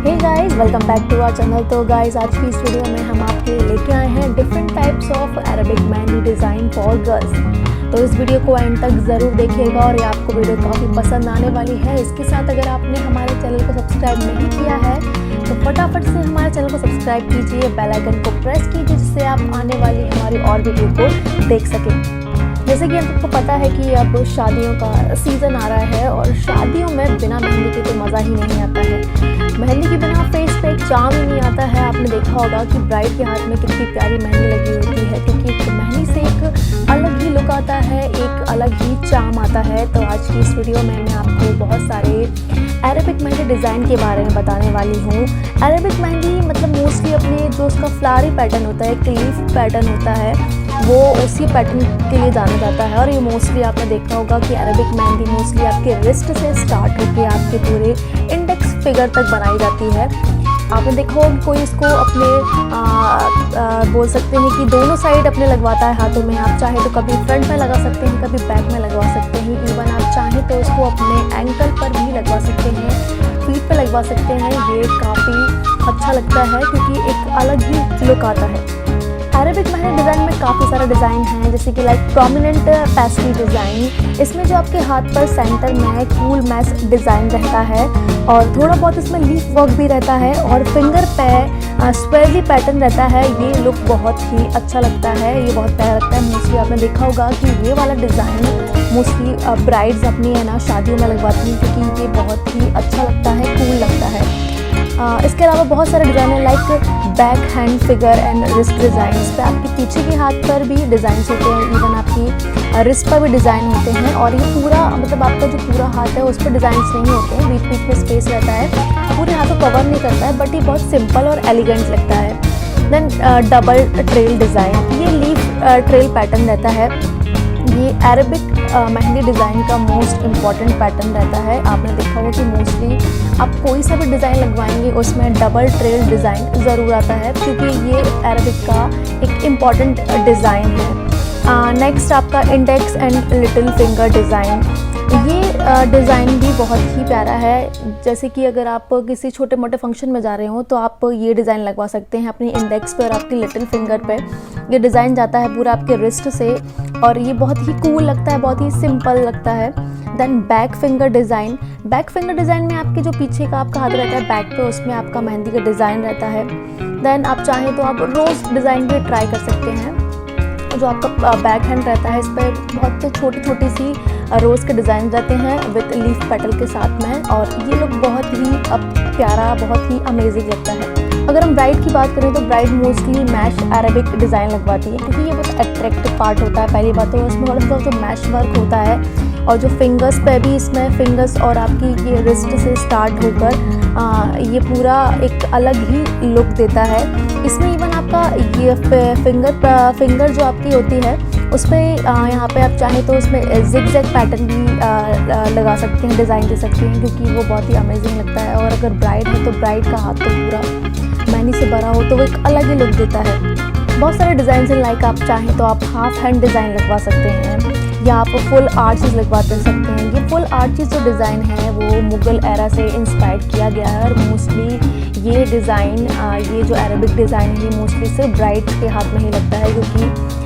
Hey guys, welcome back to our channel. तो गाइस, आज की इस वीडियो में हम आपके लिए लेके आए हैं different types of Arabic mehndi design for girls. तो इस वीडियो को एंड तक ज़रूर देखिएगा और ये आपको वीडियो काफ़ी पसंद आने वाली है। इसके साथ अगर आपने हमारे चैनल को सब्सक्राइब नहीं किया है तो फटाफट से हमारे चैनल को सब्सक्राइब कीजिए, बेल आइकन को प्रेस कीजिए, जिससे आप आने वाली हमारी और वीडियो को देख सकें। जैसे कि आपको पता है कि अब शादियों का सीज़न आ रहा है और शादियों में बिना मेहंदी के तो मज़ा ही नहीं आता है। मेहंदी के बिना फेस पे एक चार्म ही नहीं आता है। आपने देखा होगा कि ब्राइड के हाथ में कितनी प्यारी मेहंदी लगी होती है, क्योंकि एक मेहंदी से एक अलग ही लुक आता है, एक अलग ही चार्म आता है। तो आज की इस वीडियो में मैं आपको बहुत सारे अरेबिक मेहंदी डिज़ाइन के बारे में बताने वाली हूँ। अरेबिक मेहंदी मतलब मोस्टली अपने जो उसका फ्लावरी पैटर्न होता है, एक लीफ पैटर्न होता है, वो उसी पैटर्न के लिए जाना जाता है। और ये मोस्टली आपने देखा होगा कि अरेबिक मेहंदी मोस्टली आपके रिस्ट से स्टार्ट होकर आपके पूरे इंडेक्स फिगर तक बनाई जाती है। आपने देखा होगा कोई इसको अपने बोल सकते हैं कि दोनों साइड अपने लगवाता है हाथों में। आप चाहे तो कभी फ्रंट में लगा सकते हैं, कभी बैक में लगवा सकते हैं। इवन आप चाहें तो इसको अपने एंकल पर भी लगवा सकते हैं, फीट पे लगवा सकते हैं। ये काफ़ी अच्छा लगता है क्योंकि एक अलग ही लुक आता है। अरेबिक मेहंदी डिज़ाइन में काफ़ी सारा डिज़ाइन है, जैसे कि लाइक प्रोमिनेंट पेस्ट्री डिज़ाइन। इसमें जो आपके हाथ पर सेंटर में कूल मैश डिज़ाइन रहता है और थोड़ा बहुत इसमें लीफ वर्क भी रहता है और फिंगर पे स्क्वेयरली पैटर्न रहता है। ये लुक बहुत ही अच्छा लगता है, ये बहुत प्यारा लगता है। मोस्टली आपने देखा होगा कि ये वाला डिज़ाइन मोस्टली ब्राइड्स अपनी शादियों में लगवाती हैं, क्योंकि ये बहुत ही अच्छा लगता है, कूल लगता है। इसके अलावा बहुत सारे डिज़ाइन है, like back hand figure and wrist design. इस पर आपके पीछे के हाथ पर भी डिज़ाइंस होते हैं, इवन आपकी रिस्ट पर भी डिज़ाइन होते हैं। और ये पूरा मतलब आपका जो पूरा हाथ है उस पर डिज़ाइंस नहीं होते हैं, बीच बीच में स्पेस रहता है, पूरे हाथ को कवर नहीं करता है, बट ये बहुत सिंपल और एलिगेंट लगता है। देन डबल ट्रेल डिज़ाइन, ये लीफ ट्रेल पैटर्न रहता है। ये अरेबिक मेहंदी डिज़ाइन का मोस्ट इम्पॉर्टेंट पैटर्न रहता है। आपने देखा होगा कि मोस्टली आप कोई सा भी डिज़ाइन लगवाएंगे उसमें डबल ट्रेल डिज़ाइन ज़रूर आता है, क्योंकि ये अरेबिक का एक इम्पॉर्टेंट डिज़ाइन है। नेक्स्ट आपका index and little finger design. ये डिज़ाइन भी बहुत ही प्यारा है। जैसे कि अगर आप किसी छोटे मोटे फंक्शन में जा रहे हो तो आप ये डिज़ाइन लगवा सकते हैं अपनी इंडेक्स पर और आपकी लिटिल फिंगर पे। ये डिज़ाइन जाता है पूरा आपके रिस्ट से और ये बहुत ही कूल लगता है, बहुत ही सिंपल लगता है। Then back finger design. Back finger design में आपके जो पीछे का आपका हाथ रहता है बैक पे, उसमें आपका मेहंदी का डिज़ाइन रहता है। देन आप चाहें तो आप रोज़ डिज़ाइन भी ट्राई कर सकते हैं। जो आपका बैक हैंड रहता है इस पर बहुत छोटी छोटी सी रोज़ के डिज़ाइन रहते हैं विद लीफ पेटल के साथ में, और ये लुक बहुत ही प्यारा, बहुत ही अमेजिंग लगता है। अगर हम ब्राइड की बात करें तो ब्राइड मोस्टली मैश अरेबिक डिज़ाइन लगवाती है, क्योंकि ये बहुत अट्रैक्टिव पार्ट होता है। पहली बात तो इसमें थोड़ा सा जो मैश वर्क होता है, और जो फिंगर्स पे भी इसमें फिंगर्स और आपकी ये रिस्ट से स्टार्ट होकर ये पूरा एक अलग ही लुक देता है। इसमें इवन आपका ये फिंगर जो आपकी होती है उस पर यहाँ पे आप चाहें तो उसमें जिग-जैग पैटर्न भी लगा सकते हैं, डिज़ाइन दे सकते हैं, क्योंकि वो बहुत ही अमेजिंग लगता है। और अगर ब्राइड है तो ब्राइड का हाथ तो पूरा मेहंदी से भरा हो तो वो एक अलग ही लुक देता है। बहुत सारे डिज़ाइन हैं, लाइक आप चाहें तो आप हाफ हैंड डिज़ाइन लगवा सकते हैं, या आप फुल आर्चीज़ लगवा सकते हैं। ये फुल आर्चीज़ जो डिज़ाइन है वो मुग़ल एरा से इंस्पायर किया गया है, और मोस्टली ये डिज़ाइन ये जो अरेबिक डिज़ाइन है ये मोस्टली सिर्फ ब्राइड के हाथ में ही लगता है, क्योंकि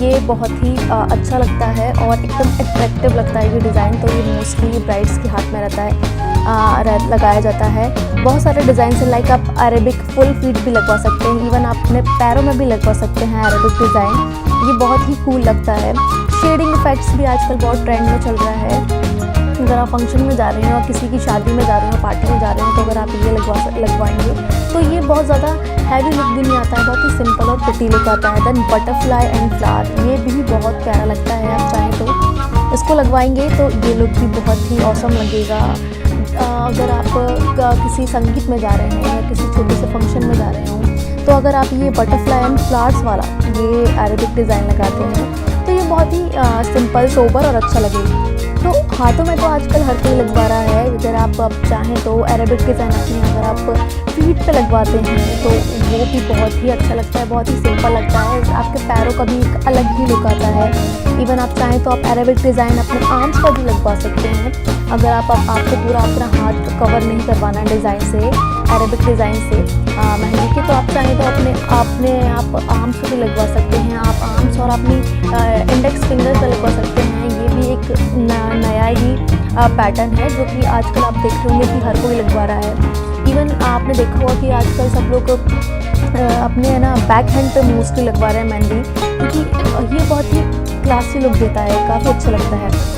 ये बहुत ही अच्छा लगता है और एकदम अट्रैक्टिव लगता है ये डिज़ाइन। तो ये मोस्टली ब्राइड्स के हाथ में रहता है, लगाया जाता है। बहुत सारे डिज़ाइन से लाइक आप अरेबिक फुल फीट भी लगवा सकते हैं, इवन आप अपने पैरों में भी लगवा सकते हैं अरेबिक डिज़ाइन। ये बहुत ही कूल लगता है। शेडिंग इफेक्ट्स भी आजकल बहुत ट्रेंड में चल रहा है। अगर आप फंक्शन में जा रहे हैं और किसी की शादी में जा रहे हैं, पार्टी में जा रहे हैं, तो अगर आप ये लगवाएंगे तो ये बहुत ज़्यादा हैवी लुक भी नहीं आता है, बहुत ही सिंपल और प्रिटी लुक आता है। देन बटरफ्लाई एंड फ्लावर, ये भी बहुत प्यारा लगता है। आप चाहें तो इसको लगवाएंगे तो ये लुक भी बहुत ही ऑसम लगेगा। अगर आप किसी संगीत में जा रहे हैं या किसी छोटे से फंक्शन में जा रहे हों, तो अगर आप ये बटरफ्लाई एंड फ्लावर्स वाला ये अरेबिक डिज़ाइन लगाते हैं तो ये बहुत ही सिंपल, सोबर और अच्छा लगेगा। तो हाथों में तो आजकल हर कोई लगवा रहा है। अगर आप चाहें तो अरेबिक डिज़ाइन अपने अगर आप फीट पे लगवाते हैं तो वो भी बहुत ही अच्छा लगता है, बहुत ही सिंपल लगता है। आपके पैरों का भी एक अलग ही लुक आता है। इवन आप चाहें तो आप अरेबिक डिज़ाइन अपने आर्म्स पर भी लगवा सकते हैं। अगर आपको पूरा अपना हाथ कवर नहीं करवाना डिज़ाइन से, अरेबिक डिज़ाइन से मेहंदी के, तो आप चाहें तो अपने आप आर्म्स पर भी लगवा सकते हैं। आप आर्म्स और अपनी इंडेक्स फिंगर पर लगवा सकते हैं। ये भी एक नया ही पैटर्न है जो कि आजकल आप देख रहे होंगे कि हर कोई लगवा रहा है। इवन आपने देखा होगा कि आजकल सब लोग अपने है ना बैक हैंड पे मोस्टली लगवा रहे हैं मेहंदी, क्योंकि ये बहुत ही क्लासी लुक देता है, काफ़ी अच्छा लगता है।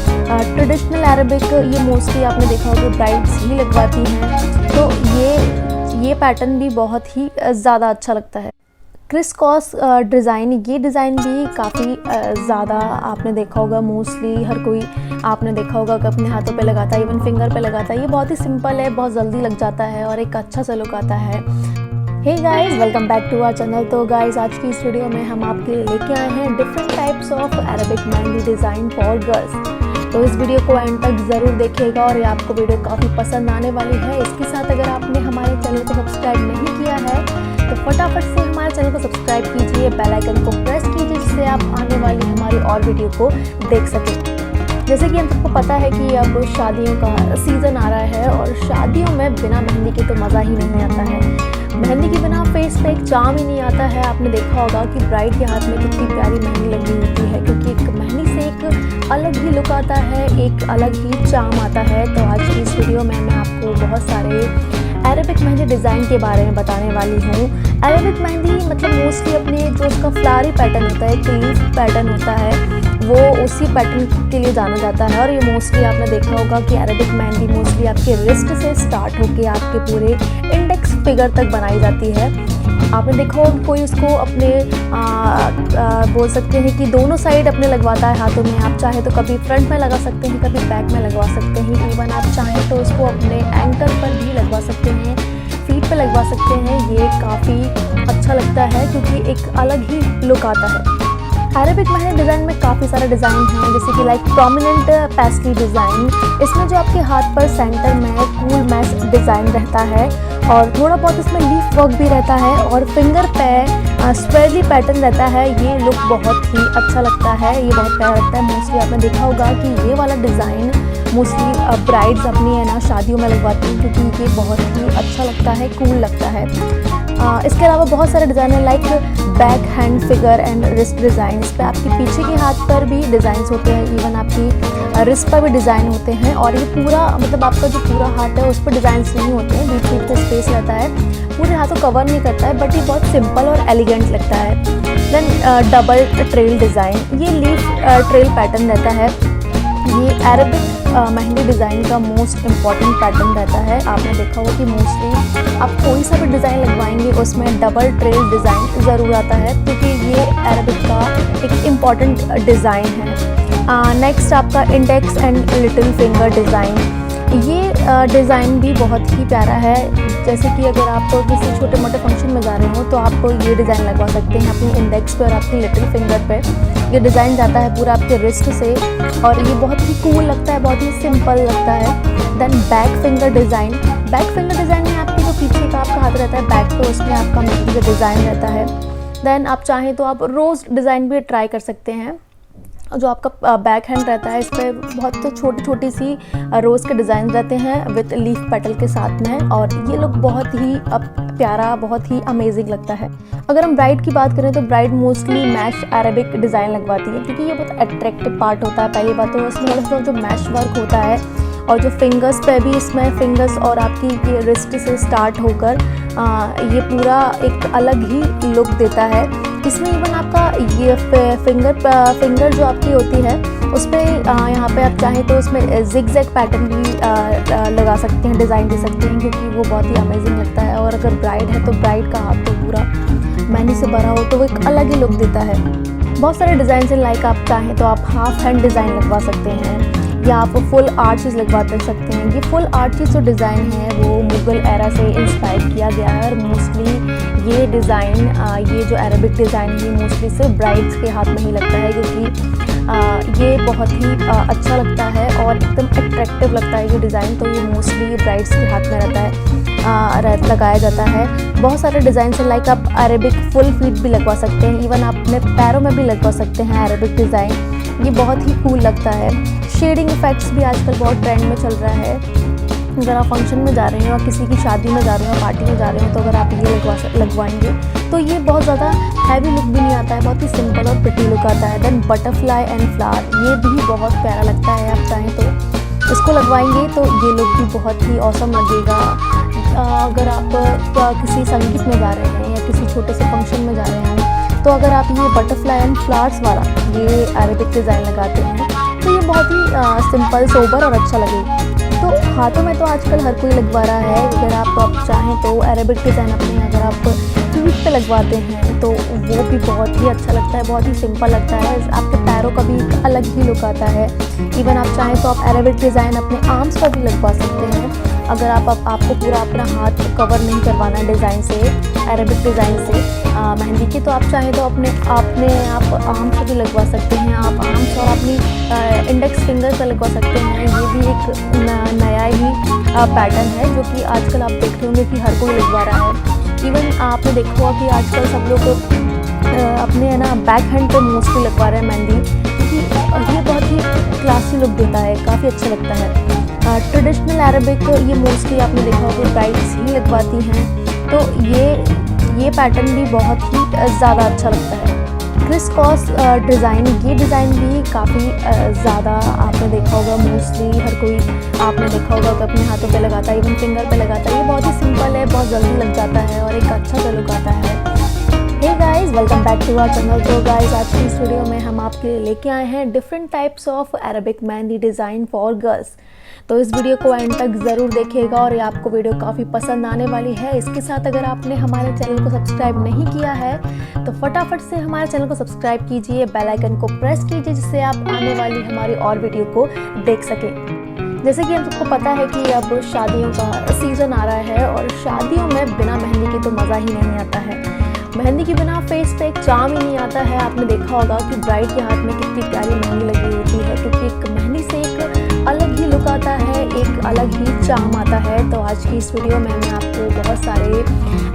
ट्रेडिशनल अरेबिक ये मोस्टली आपने देखा होगा कि ब्राइड्स ही लगवाती हैं, तो ये पैटर्न भी बहुत ही ज़्यादा अच्छा लगता है। क्रिस क्रॉस डिज़ाइन, ये डिज़ाइन भी काफ़ी ज़्यादा आपने देखा होगा, मोस्टली हर कोई आपने देखा होगा कि अपने हाथों पे लगाता है, इवन फिंगर पे लगाता है। ये बहुत ही सिंपल है, बहुत जल्दी लग जाता है और एक अच्छा सा लुक आता है। Hey guys, welcome back to our channel. तो गाइस, आज की इस वीडियो में हम आपके लिए लेके आए हैं different types of Arabic mehndi design for girls. तो इस वीडियो को एंड तक ज़रूर देखिएगा और ये आपको वीडियो काफ़ी पसंद आने वाली है। इसके साथ अगर आपने हमारे चैनल को सब्सक्राइब नहीं किया है तो फटाफट से हमारे चैनल को सब्सक्राइब कीजिए, बेल आइकन को प्रेस कीजिए, जिससे आप आने वाली हमारी और वीडियो को देख सकें। जैसे कि हम सबको पता है कि अब शादियों का सीज़न आ रहा है और शादियों में बिना मेहंदी के तो मज़ा ही नहीं आता है। मेहंदी के बिना फेस पे एक चार्म ही नहीं आता है। आपने देखा होगा कि ब्राइड के हाथ में कितनी प्यारी मेहंदी लगी होती है, क्योंकि एक मेहंदी से एक अलग ही लुक आता है, एक अलग ही चार्म आता है। तो आज की इस वीडियो में मैं आपको बहुत सारे अरेबिक मेहंदी डिज़ाइन के बारे में बताने वाली हूँ। अरेबिक मेहंदी मतलब मोस्टली अपने जो उसका फ्लावरी पैटर्न होता है, एक लीफ पैटर्न होता है, वो उसी पैटर्न के लिए जाना जाता है। और ये मोस्टली आपने देखा होगा कि अरेबिक मेहंदी मोस्टली आपके रिस्ट से स्टार्ट होकर आपके पूरे इंडेक्स फिगर तक बनाई जाती है। आपने देखा होगा कोई उसको अपने बोल सकते हैं कि दोनों साइड अपने लगवाता है हाथों में। आप चाहे तो कभी फ्रंट में लगा सकते हैं, कभी बैक में लगवा सकते हैं। इवन आप चाहें तो उसको अपने एंकल पर भी लगवा सकते हैं, फीट पे लगवा सकते हैं। ये काफ़ी अच्छा लगता है क्योंकि एक अलग ही लुक आता है। अरेबिक मेहंदी डिज़ाइन में काफ़ी सारे डिज़ाइन हैं, जैसे कि लाइक प्रोमिनेंट पेस्ट्री डिज़ाइन। इसमें जो आपके हाथ पर सेंटर में कूल मैश डिज़ाइन रहता है और थोड़ा बहुत इसमें लीफ वर्क भी रहता है और फिंगर पे स्क्वेयरली पैटर्न रहता है। ये लुक बहुत ही अच्छा लगता है, ये बहुत प्यारा लगता है। मोस्टली आपने देखा होगा कि ये वाला डिज़ाइन मोस्टली ब्राइड्स अपनी है ना शादियों में लगवाती हैं, क्योंकि ये बहुत ही अच्छा लगता है, कूल लगता है। इसके अलावा बहुत सारे डिज़ाइन है like back hand figure and wrist design. इस पर आपके पीछे के हाथ पर भी डिज़ाइंस होते हैं, इवन आपकी रिस्ट पर भी डिज़ाइन होते हैं। और ये पूरा मतलब आपका जो पूरा हाथ है उस पर डिज़ाइंस नहीं होते हैं, बीच बीच में स्पेस रहता है, पूरे हाथों कवर नहीं करता है, बट ये बहुत सिंपल और एलिगेंट लगता है। देन डबल ट्रेल डिज़ाइन, ये लीफ ट्रेल पैटर्न रहता है। ये अरेबिक मेहंदी डिज़ाइन का मोस्ट इम्पॉर्टेंट पैटर्न रहता है। आपने देखा होगा कि मोस्टली आप कोई सा भी डिज़ाइन लगवाएंगे उसमें डबल ट्रेस डिज़ाइन ज़रूर आता है, क्योंकि ये अरेबिक का एक इम्पॉर्टेंट डिज़ाइन है। नेक्स्ट आपका index and little finger design. ये डिज़ाइन भी बहुत ही प्यारा है। जैसे कि अगर आप किसी छोटे मोटे फंक्शन में जा रहे हो तो आप ये डिज़ाइन लगवा सकते हैं अपनी इंडेक्स पे और अपनी लिटिल फिंगर पे। ये डिज़ाइन जाता है पूरा आपके रिस्ट से और ये बहुत ही कूल लगता है, बहुत ही सिंपल लगता है। Then back finger design. Back finger design में आपके जो पीछे का आपका हाथ रहता है बैक पे, उसमें आपका मेहंदी का डिज़ाइन रहता है। देन आप चाहें तो आप रोज़ डिज़ाइन भी ट्राई कर सकते हैं। जो आपका बैक हैंड रहता है इस पर बहुत छोटी छोटी सी रोज़ के डिज़ाइन रहते हैं विद लीफ पेटल के साथ में, और ये लोग बहुत ही प्यारा, बहुत ही अमेजिंग लगता है। अगर हम ब्राइड की बात करें तो ब्राइड मोस्टली मैश अरेबिक डिज़ाइन लगवाती है, क्योंकि ये बहुत अट्रैक्टिव पार्ट होता है। पहली बात तो इसमें थोड़ा सा जो मैश वर्क होता है और जो फिंगर्स पे भी, इसमें फिंगर्स और आपकी ये रिस्ट से स्टार्ट होकर ये पूरा एक अलग ही लुक देता है। इसमें इवन आपका ये फिंगर जो आपकी होती है उस पर यहाँ पे आप चाहें तो उसमें जिग-जैग पैटर्न भी लगा सकते हैं, डिज़ाइन दे सकते हैं, क्योंकि वो बहुत ही अमेजिंग लगता है। और अगर ब्राइड है तो ब्राइड का हाथ तो पूरा मेहंदी से भरा हो तो वो एक अलग ही लुक देता है। बहुत सारे डिज़ाइन से लाइक आप चाहें तो आप हाफ हैंड डिज़ाइन लगवा सकते हैं या आप फुल आर्चेस लगवा सकते हैं। ये फुल आर्चेस जो डिज़ाइन है वो मुग़ल एरा से इंस्पायर किया गया है और मोस्टली ये डिज़ाइन, ये जो अरेबिक डिज़ाइन है ये मोस्टली सिर्फ ब्राइड्स के हाथ में ही लगता है, क्योंकि ये बहुत ही अच्छा लगता है और एकदम अट्रैक्टिव लगता है ये डिज़ाइन। तो ये मोस्टली ब्राइड्स के हाथ में रहता है, लगाया जाता है। बहुत सारे डिज़ाइन से लाइक आप अरेबिक फुल फीट भी लगवा सकते हैं, इवन आप अपने पैरों में भी लगवा सकते हैं अरेबिक डिज़ाइन। ये बहुत ही कूल लगता है। शेडिंग इफ़ेक्ट्स भी आजकल बहुत ट्रेंड में चल रहा है। अगर आप फंक्शन में जा रहे हो या किसी की शादी में जा रहे हो, पार्टी में जा रहे हो, तो अगर आप ये लगवाएंगे तो ये बहुत ज़्यादा हैवी लुक भी नहीं आता है, बहुत ही सिंपल और प्रिटी लुक आता है। देन बटरफ्लाई एंड फ्लावर, ये भी बहुत प्यारा लगता है। आप चाहें तो इसको लगवाएंगे तो ये लुक भी बहुत ही औसम लगेगा। अगर आप किसी संगीत में जा रहे हैं या किसी छोटे से फंक्शन में जा रहे हैं तो अगर आप ये बटरफ्लाई एंड फ्लावर्स वाला ये अरेबिक डिज़ाइन लगाते हैं तो ये बहुत ही सिंपल, सोबर और अच्छा लगेगा। तो हाथों में तो आजकल हर कोई लगवा रहा है। अगर आप चाहें तो अरेबिक डिज़ाइन अपने अगर आप फीट पे लगवाते हैं तो वो भी बहुत ही अच्छा लगता है, बहुत ही सिंपल लगता है। आपके पैरों का भी एक अलग ही लुक आता है। इवन आप चाहें तो आप अरेबिक डिज़ाइन अपने आर्म्स पर भी लगवा सकते हैं। अगर आपको पूरा अपना हाथ कवर नहीं करवाना डिज़ाइन से, अरेबिक डिज़ाइन से मेहंदी की, तो आप चाहें तो अपने आप आर्म्स पर भी लगवा सकते हैं। आप आर्म्स और अपनी इंडेक्स फिंगर से लगवा सकते हैं। ये भी एक नया ही पैटर्न है जो कि आजकल आप देखते होंगे कि हर कोई लगवा रहा है। इवन आपने देखा होगा कि आजकल सब लोग अपने है ना बैक हैंड पे मोस्टली लगवा रहे हैं मेहंदी, क्योंकि ये बहुत ही क्लासी लुक देता है, काफ़ी अच्छा लगता है। ट्रेडिशनल अरेबिक ये मोस्टली आपने देखा होगा ब्राइड्स ही लगवाती हैं, तो ये पैटर्न भी बहुत ही ज़्यादा अच्छा लगता है। क्रिस क्रॉस डिज़ाइन, ये डिज़ाइन भी काफ़ी ज़्यादा आपने देखा होगा, मोस्टली हर कोई आपने देखा होगा कि अपने हाथों पे लगाता है, इवन फिंगर पे लगाता है। ये बहुत ही सिंपल है, बहुत जल्दी लग जाता है और एक अच्छा सा लुक आता है। Hey guys, welcome back to our channel. तो गाइस, आज की इस वीडियो में हम आपके लिए लेके आए हैं different types of Arabic mehndi design for girls. तो इस वीडियो को एंड तक ज़रूर देखिएगा और ये आपको वीडियो काफ़ी पसंद आने वाली है। इसके साथ अगर आपने हमारे चैनल को सब्सक्राइब नहीं किया है तो फटाफट से हमारे चैनल को सब्सक्राइब कीजिए, बेल आइकन को प्रेस कीजिए, जिससे आप आने वाली हमारी और वीडियो को देख सकें। जैसे कि हम सबको पता है कि अब शादियों का सीज़न आ रहा है और शादियों में बिना मेहंदी के तो मज़ा ही नहीं आता है। मेहंदी के बिना फेस पे एक चार्म ही नहीं आता है। आपने देखा होगा कि ब्राइड के हाथ में कितनी प्यारी मेहंदी लगी होती है, क्योंकि एक मेहंदी से एक अलग ही लुक आता है, एक अलग ही चार्म आता है। तो आज की इस वीडियो में मैं आपको बहुत सारे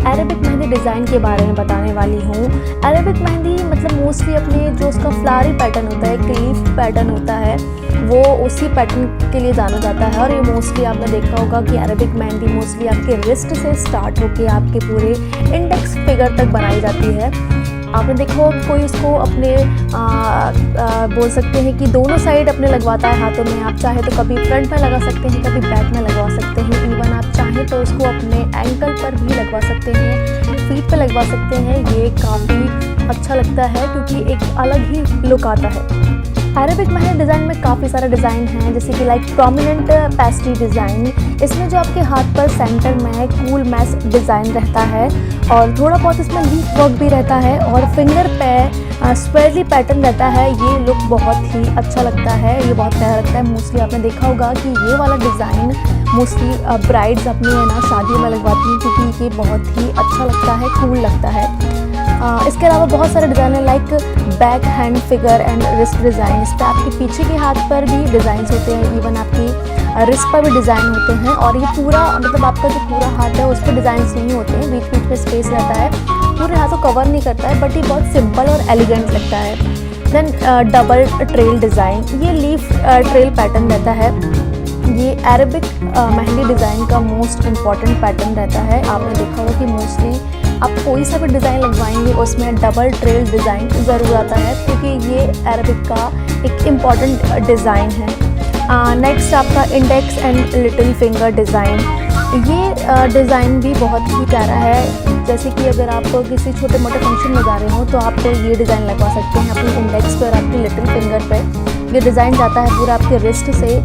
अरेबिक मेहंदी डिज़ाइन के बारे में बताने वाली हूँ। अरेबिक मेहंदी मतलब मोस्टली अपने जो उसका फ्लावरी पैटर्न होता है, एक लीफ पैटर्न होता है, वो उसी पैटर्न के लिए जाना जाता है। और ये मोस्टली आपने देखा होगा कि अरेबिक मेहंदी मोस्टली आपके रिस्ट से स्टार्ट होकर आपके पूरे इंडेक्स फिगर तक बनाई जाती है। आपने देखा होगा कोई इसको अपने बोल सकते हैं कि दोनों साइड अपने लगवाता है हाथों में। आप चाहे तो कभी फ्रंट में लगा सकते हैं, कभी बैक में लगवा सकते हैं। इवन आप चाहें तो इसको अपने एंकल पर भी लगवा सकते हैं, फीट पे लगवा सकते हैं। ये काफ़ी अच्छा लगता है क्योंकि एक अलग ही लुक आता है। अरेबिक मेहंदी डिज़ाइन में काफ़ी सारे डिज़ाइन हैं, जैसे कि लाइक प्रोमिनेंट पेस्ट्री डिज़ाइन। इसमें जो आपके हाथ पर सेंटर में कूल मैश डिज़ाइन रहता है और थोड़ा बहुत इसमें लीफ वर्क भी रहता है और फिंगर पे स्क्वेयरली पैटर्न रहता है। ये लुक बहुत ही अच्छा लगता है, ये बहुत प्यारा लगता है। मोस्टली आपने देखा होगा कि ये वाला डिज़ाइन मोस्टली ब्राइड्स अपनी है ना शादियों में लगवाती हैं, क्योंकि ये बहुत ही अच्छा लगता है, कूल लगता है। इसके अलावा बहुत सारे डिज़ाइन है, like back hand figure and wrist design. इस पर आपके पीछे के हाथ पर भी डिज़ाइंस होते हैं, इवन आपकी रिस्ट पर भी डिज़ाइन होते हैं। और ये पूरा मतलब आपका जो पूरा हाथ है उस पर डिज़ाइंस नहीं होते हैं, बीच बीच में स्पेस रहता है, पूरे हाथ को कवर नहीं करता है, बट ये बहुत सिंपल और एलिगेंट लगता है। देन डबल ट्रेल डिज़ाइन, ये लीफ ट्रेल पैटर्न रहता है। ये अरेबिक मेहंदी डिज़ाइन का मोस्ट इम्पॉर्टेंट पैटर्न रहता है। आपने देखा होगा कि मोस्टली आप कोई सा भी डिज़ाइन लगवाएंगे उसमें डबल ट्रेल डिज़ाइन ज़रूर आता है, क्योंकि ये अरेबिक का एक इम्पॉर्टेंट डिज़ाइन है। नेक्स्ट आपका index and little finger design. ये डिज़ाइन भी बहुत ही प्यारा है, जैसे कि अगर आप किसी छोटे मोटे फंक्शन में जा रहे हो तो आप ये डिज़ाइन लगवा सकते हैं अपने इंडेक्स पर और आपकी लिटिल फिंगर पे। ये डिज़ाइन जाता है पूरा आपके रिस्ट से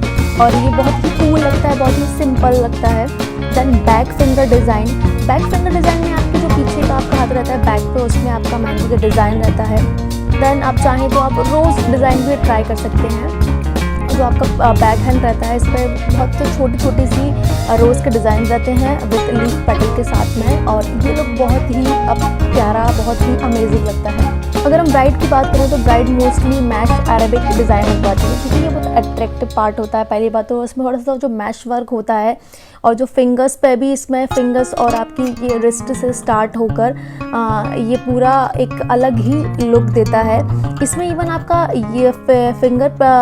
और ये बहुत ही कूल लगता है, बहुत ही सिंपल लगता है। Then back finger design. Back finger design में आपके जो पीछे का आपका हाथ रहता है बैक पे, उसमें आपका मेहंदी का डिज़ाइन रहता है। देन आप चाहें तो आप रोज़ डिज़ाइन भी ट्राई कर सकते हैं। जो आपका बैक हैंड रहता है इस पर बहुत छोटी छोटी सी रोज़ के डिज़ाइन रहते हैं विद लीफ पेटल के साथ में, और ये लोग बहुत ही प्यारा, बहुत ही अमेजिंग लगता है। अगर हम ब्राइड की बात करें तो ब्राइड मोस्टली मैश अरेबिक डिज़ाइन लगवाती है, क्योंकि ये बहुत अट्रैक्टिव पार्ट होता है। पहली बात तो इसमें थोड़ा सा जो मैश वर्क होता है और जो फिंगर्स पे भी, इसमें फिंगर्स और आपकी ये रिस्ट से स्टार्ट होकर ये पूरा एक अलग ही लुक देता है। इसमें इवन आपका ये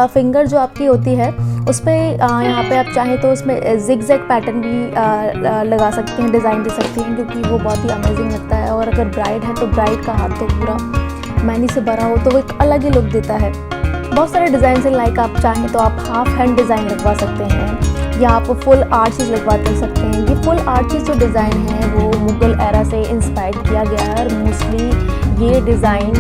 फिंगर जो आपकी होती है उस पर यहाँ पे आप चाहें तो उसमें जिग-जैग पैटर्न भी लगा सकते हैं, डिज़ाइन दे सकते हैं, क्योंकि वो बहुत ही अमेजिंग लगता है। और अगर ब्राइड है तो ब्राइड का हाथ तो पूरा मेहंदी से भरा हो तो वो एक अलग ही लुक देता है। बहुत सारे डिज़ाइन हैं, लाइक आप चाहें तो आप हाफ हैंड डिज़ाइन लगवा सकते हैं या आप फुल आर्चेस लगवा सकते हैं। ये फुल आर्चेस जो डिज़ाइन है वो मुगल एरा से इंस्पायर किया गया है और मोस्टली ये डिज़ाइन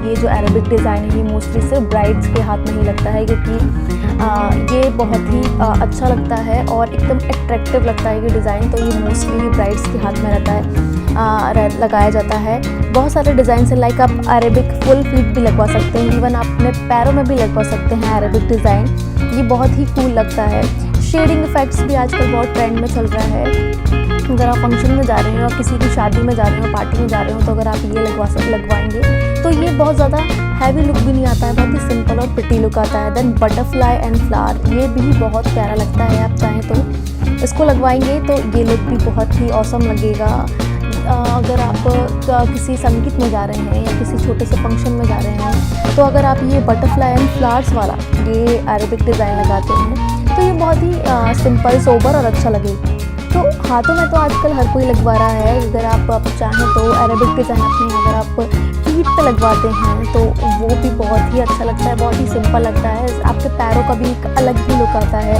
ये जो अरेबिक डिज़ाइन है ये मोस्टली सिर्फ ब्राइड्स के हाथ में ही लगता है, क्योंकि ये बहुत ही अच्छा लगता है और एकदम अट्रैक्टिव लगता है ये डिज़ाइन। तो ये मोस्टली ब्राइड्स के हाथ में रहता है, लगाया जाता है। बहुत सारे डिज़ाइन से लाइक आप अरेबिक फुल फीट भी लगवा सकते हैं, इवन आप अपने पैरों में भी लगवा सकते हैं अरेबिक डिज़ाइन। ये बहुत ही कूल लगता है। शेडिंग इफेक्ट्स भी आजकल बहुत ट्रेंड में चल रहा है। अगर आप फंक्शन में जा रहे हो या किसी की शादी में जा रहे हो, पार्टी में जा रहे हो, तो अगर आप ये लगवाएंगे तो ये बहुत ज़्यादा हैवी लुक भी नहीं आता है, बहुत ही सिंपल और प्रिटी लुक आता है। देन बटरफ्लाई एंड फ्लावर, ये भी बहुत प्यारा लगता है। आप चाहें तो इसको लगवाएंगे तो ये लुक भी बहुत ही ऑसम लगेगा। अगर आप किसी संगीत में जा रहे हैं या किसी छोटे से फंक्शन में जा रहे हैं तो अगर आप ये बटरफ्लाई एंड फ्लावर्स वाला ये अरेबिक डिज़ाइन लगाते हैं तो ये बहुत ही सिंपल, सोबर और अच्छा लगेगा। तो हाथों में तो आजकल हर कोई लगवा रहा है। अगर आप चाहें तो अरेबिक डिज़ाइन अपने अगर आप फीट पे लगवाते हैं तो वो भी बहुत ही अच्छा लगता है, बहुत ही सिंपल लगता है। आपके पैरों का भी एक अलग ही लुक आता है।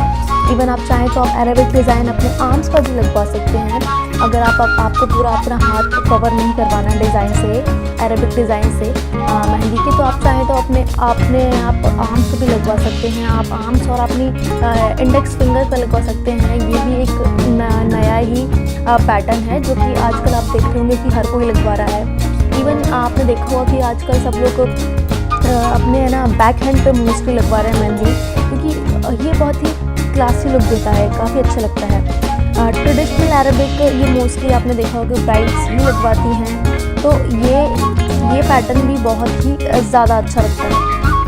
इवन आप चाहें तो आप अरेबिक डिज़ाइन अपने आर्म्स पर भी लगवा सकते हैं। अगर आपको पूरा अपना हाथ कवर नहीं करवाना डिज़ाइन से, अरेबिक डिज़ाइन से मेहंदी के, तो आप चाहें तो अपने आप आर्म्स पे भी लगवा सकते हैं। आप आर्म्स और अपनी इंडेक्स फिंगर पर लगवा सकते हैं। ये भी एक नया ही पैटर्न है जो कि आजकल आप देख रहे होंगे कि हर कोई लगवा रहा है। इवन आपने देखा होगा कि आजकल सब लोग अपने है ना बैक हैंड पे मोस्टली लगवा रहे हैं मेहंदी, क्योंकि ये बहुत ही क्लासी लुक देता है, काफ़ी अच्छा लगता है। ट्रेडिशनल अरेबिक ये मोस्टली आपने देखा होगा ब्राइड्स ही लगवाती हैं, तो ये पैटर्न भी बहुत ही ज़्यादा अच्छा लगता है।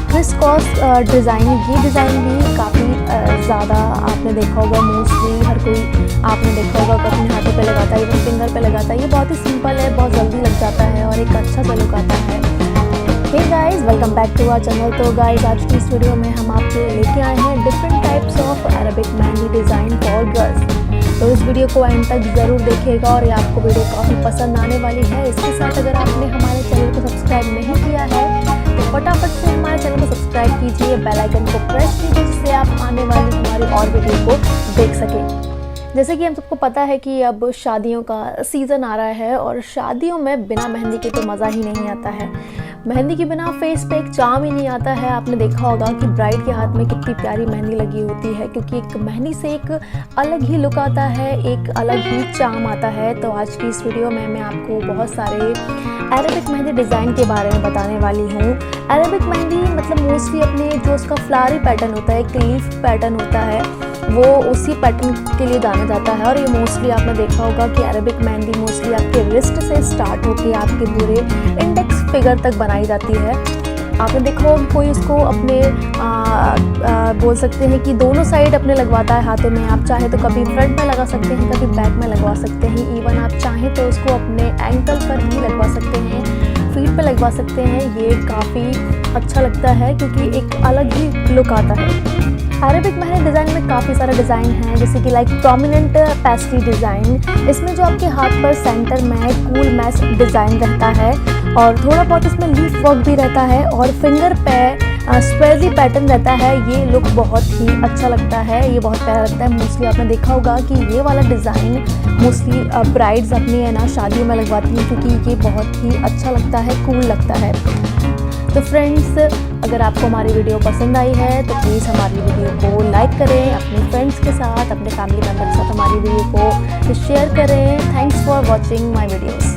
क्रिस क्रॉस डिज़ाइन, ये डिज़ाइन भी काफ़ी ज़्यादा आपने देखा होगा, मोस्टली हर कोई आपने देखा होगा कि अपने हाथों पे लगाता है, इवन फिंगर पे लगाता है। ये बहुत ही सिंपल है, बहुत जल्दी लग जाता है और एक अच्छा सा लुक आता है। Hey guys, welcome back to our channel. तो गाइस आज की इस वीडियो में हम आपके लेके आए हैं different types of Arabic mehndi design for girls. तो इस वीडियो को एंड तक ज़रूर देखिएगा और ये आपको वीडियो काफ़ी पसंद आने वाली है। इसके साथ अगर आपने हमारे चैनल को सब्सक्राइब नहीं किया है तो फटाफट से हमारे चैनल को सब्सक्राइब कीजिए, बेल आइकन को प्रेस कीजिए, जिससे आप आने वाली हमारी और वीडियो को देख सकें। जैसे कि हम सबको पता है कि अब शादियों का सीज़न आ रहा है और शादियों में बिना मेहंदी के तो मज़ा ही नहीं आता है। मेहंदी के बिना फेस पे एक चार्म ही नहीं आता है। आपने देखा होगा कि ब्राइड के हाथ में कितनी प्यारी मेहंदी लगी होती है, क्योंकि एक मेहंदी से एक अलग ही लुक आता है, एक अलग ही चार्म आता है। तो आज की इस वीडियो में मैं आपको बहुत सारे अरेबिक मेहंदी डिज़ाइन के बारे में बताने वाली हूँ। अरेबिक मेहंदी मतलब मोस्टली अपने जो उसका फ्लावरी पैटर्न होता है, एक लीफ पैटर्न होता है, वो उसी पैटर्न के लिए जाना जाता है। और ये मोस्टली आपने देखा होगा कि अरेबिक मेहंदी मोस्टली आपके रिस्ट से स्टार्ट होकर आपके पूरे इंडेक्स फिगर तक बनाई जाती है। आपने देखा होगा कोई इसको अपने बोल सकते हैं कि दोनों साइड अपने लगवाता है हाथों में। आप चाहे तो कभी फ्रंट में लगा सकते हैं, कभी बैक में लगवा सकते हैं। इवन आप चाहें तो उसको अपने एंकल पर भी लगवा सकते हैं, फीट पे लगवा सकते हैं। ये काफ़ी अच्छा लगता है क्योंकि एक अलग ही लुक आता है। अरेबिक मेहंदी डिज़ाइन में काफ़ी सारे डिज़ाइन हैं, जैसे कि लाइक प्रोमिनेंट पेस्ट्री डिज़ाइन। इसमें जो आपके हाथ पर सेंटर में कूल मैश डिज़ाइन रहता है और थोड़ा बहुत इसमें लीफ वर्क भी रहता है और फिंगर पे स्क्वेयरली पैटर्न रहता है। ये लुक बहुत ही अच्छा लगता है, ये बहुत प्यारा लगता है। मोस्टली आपने देखा होगा कि ये वाला डिज़ाइन मोस्टली ब्राइड्स अपनी है ना शादियों में लगवाती हैं, क्योंकि ये बहुत ही अच्छा लगता है, कूल लगता है। तो फ्रेंड्स, अगर आपको हमारी वीडियो पसंद आई है तो प्लीज़ हमारी वीडियो को लाइक करें, अपने फ्रेंड्स के साथ, अपने फैमिली मेम्बर के साथ हमारी वीडियो को शेयर करें। Thanks for watching my videos.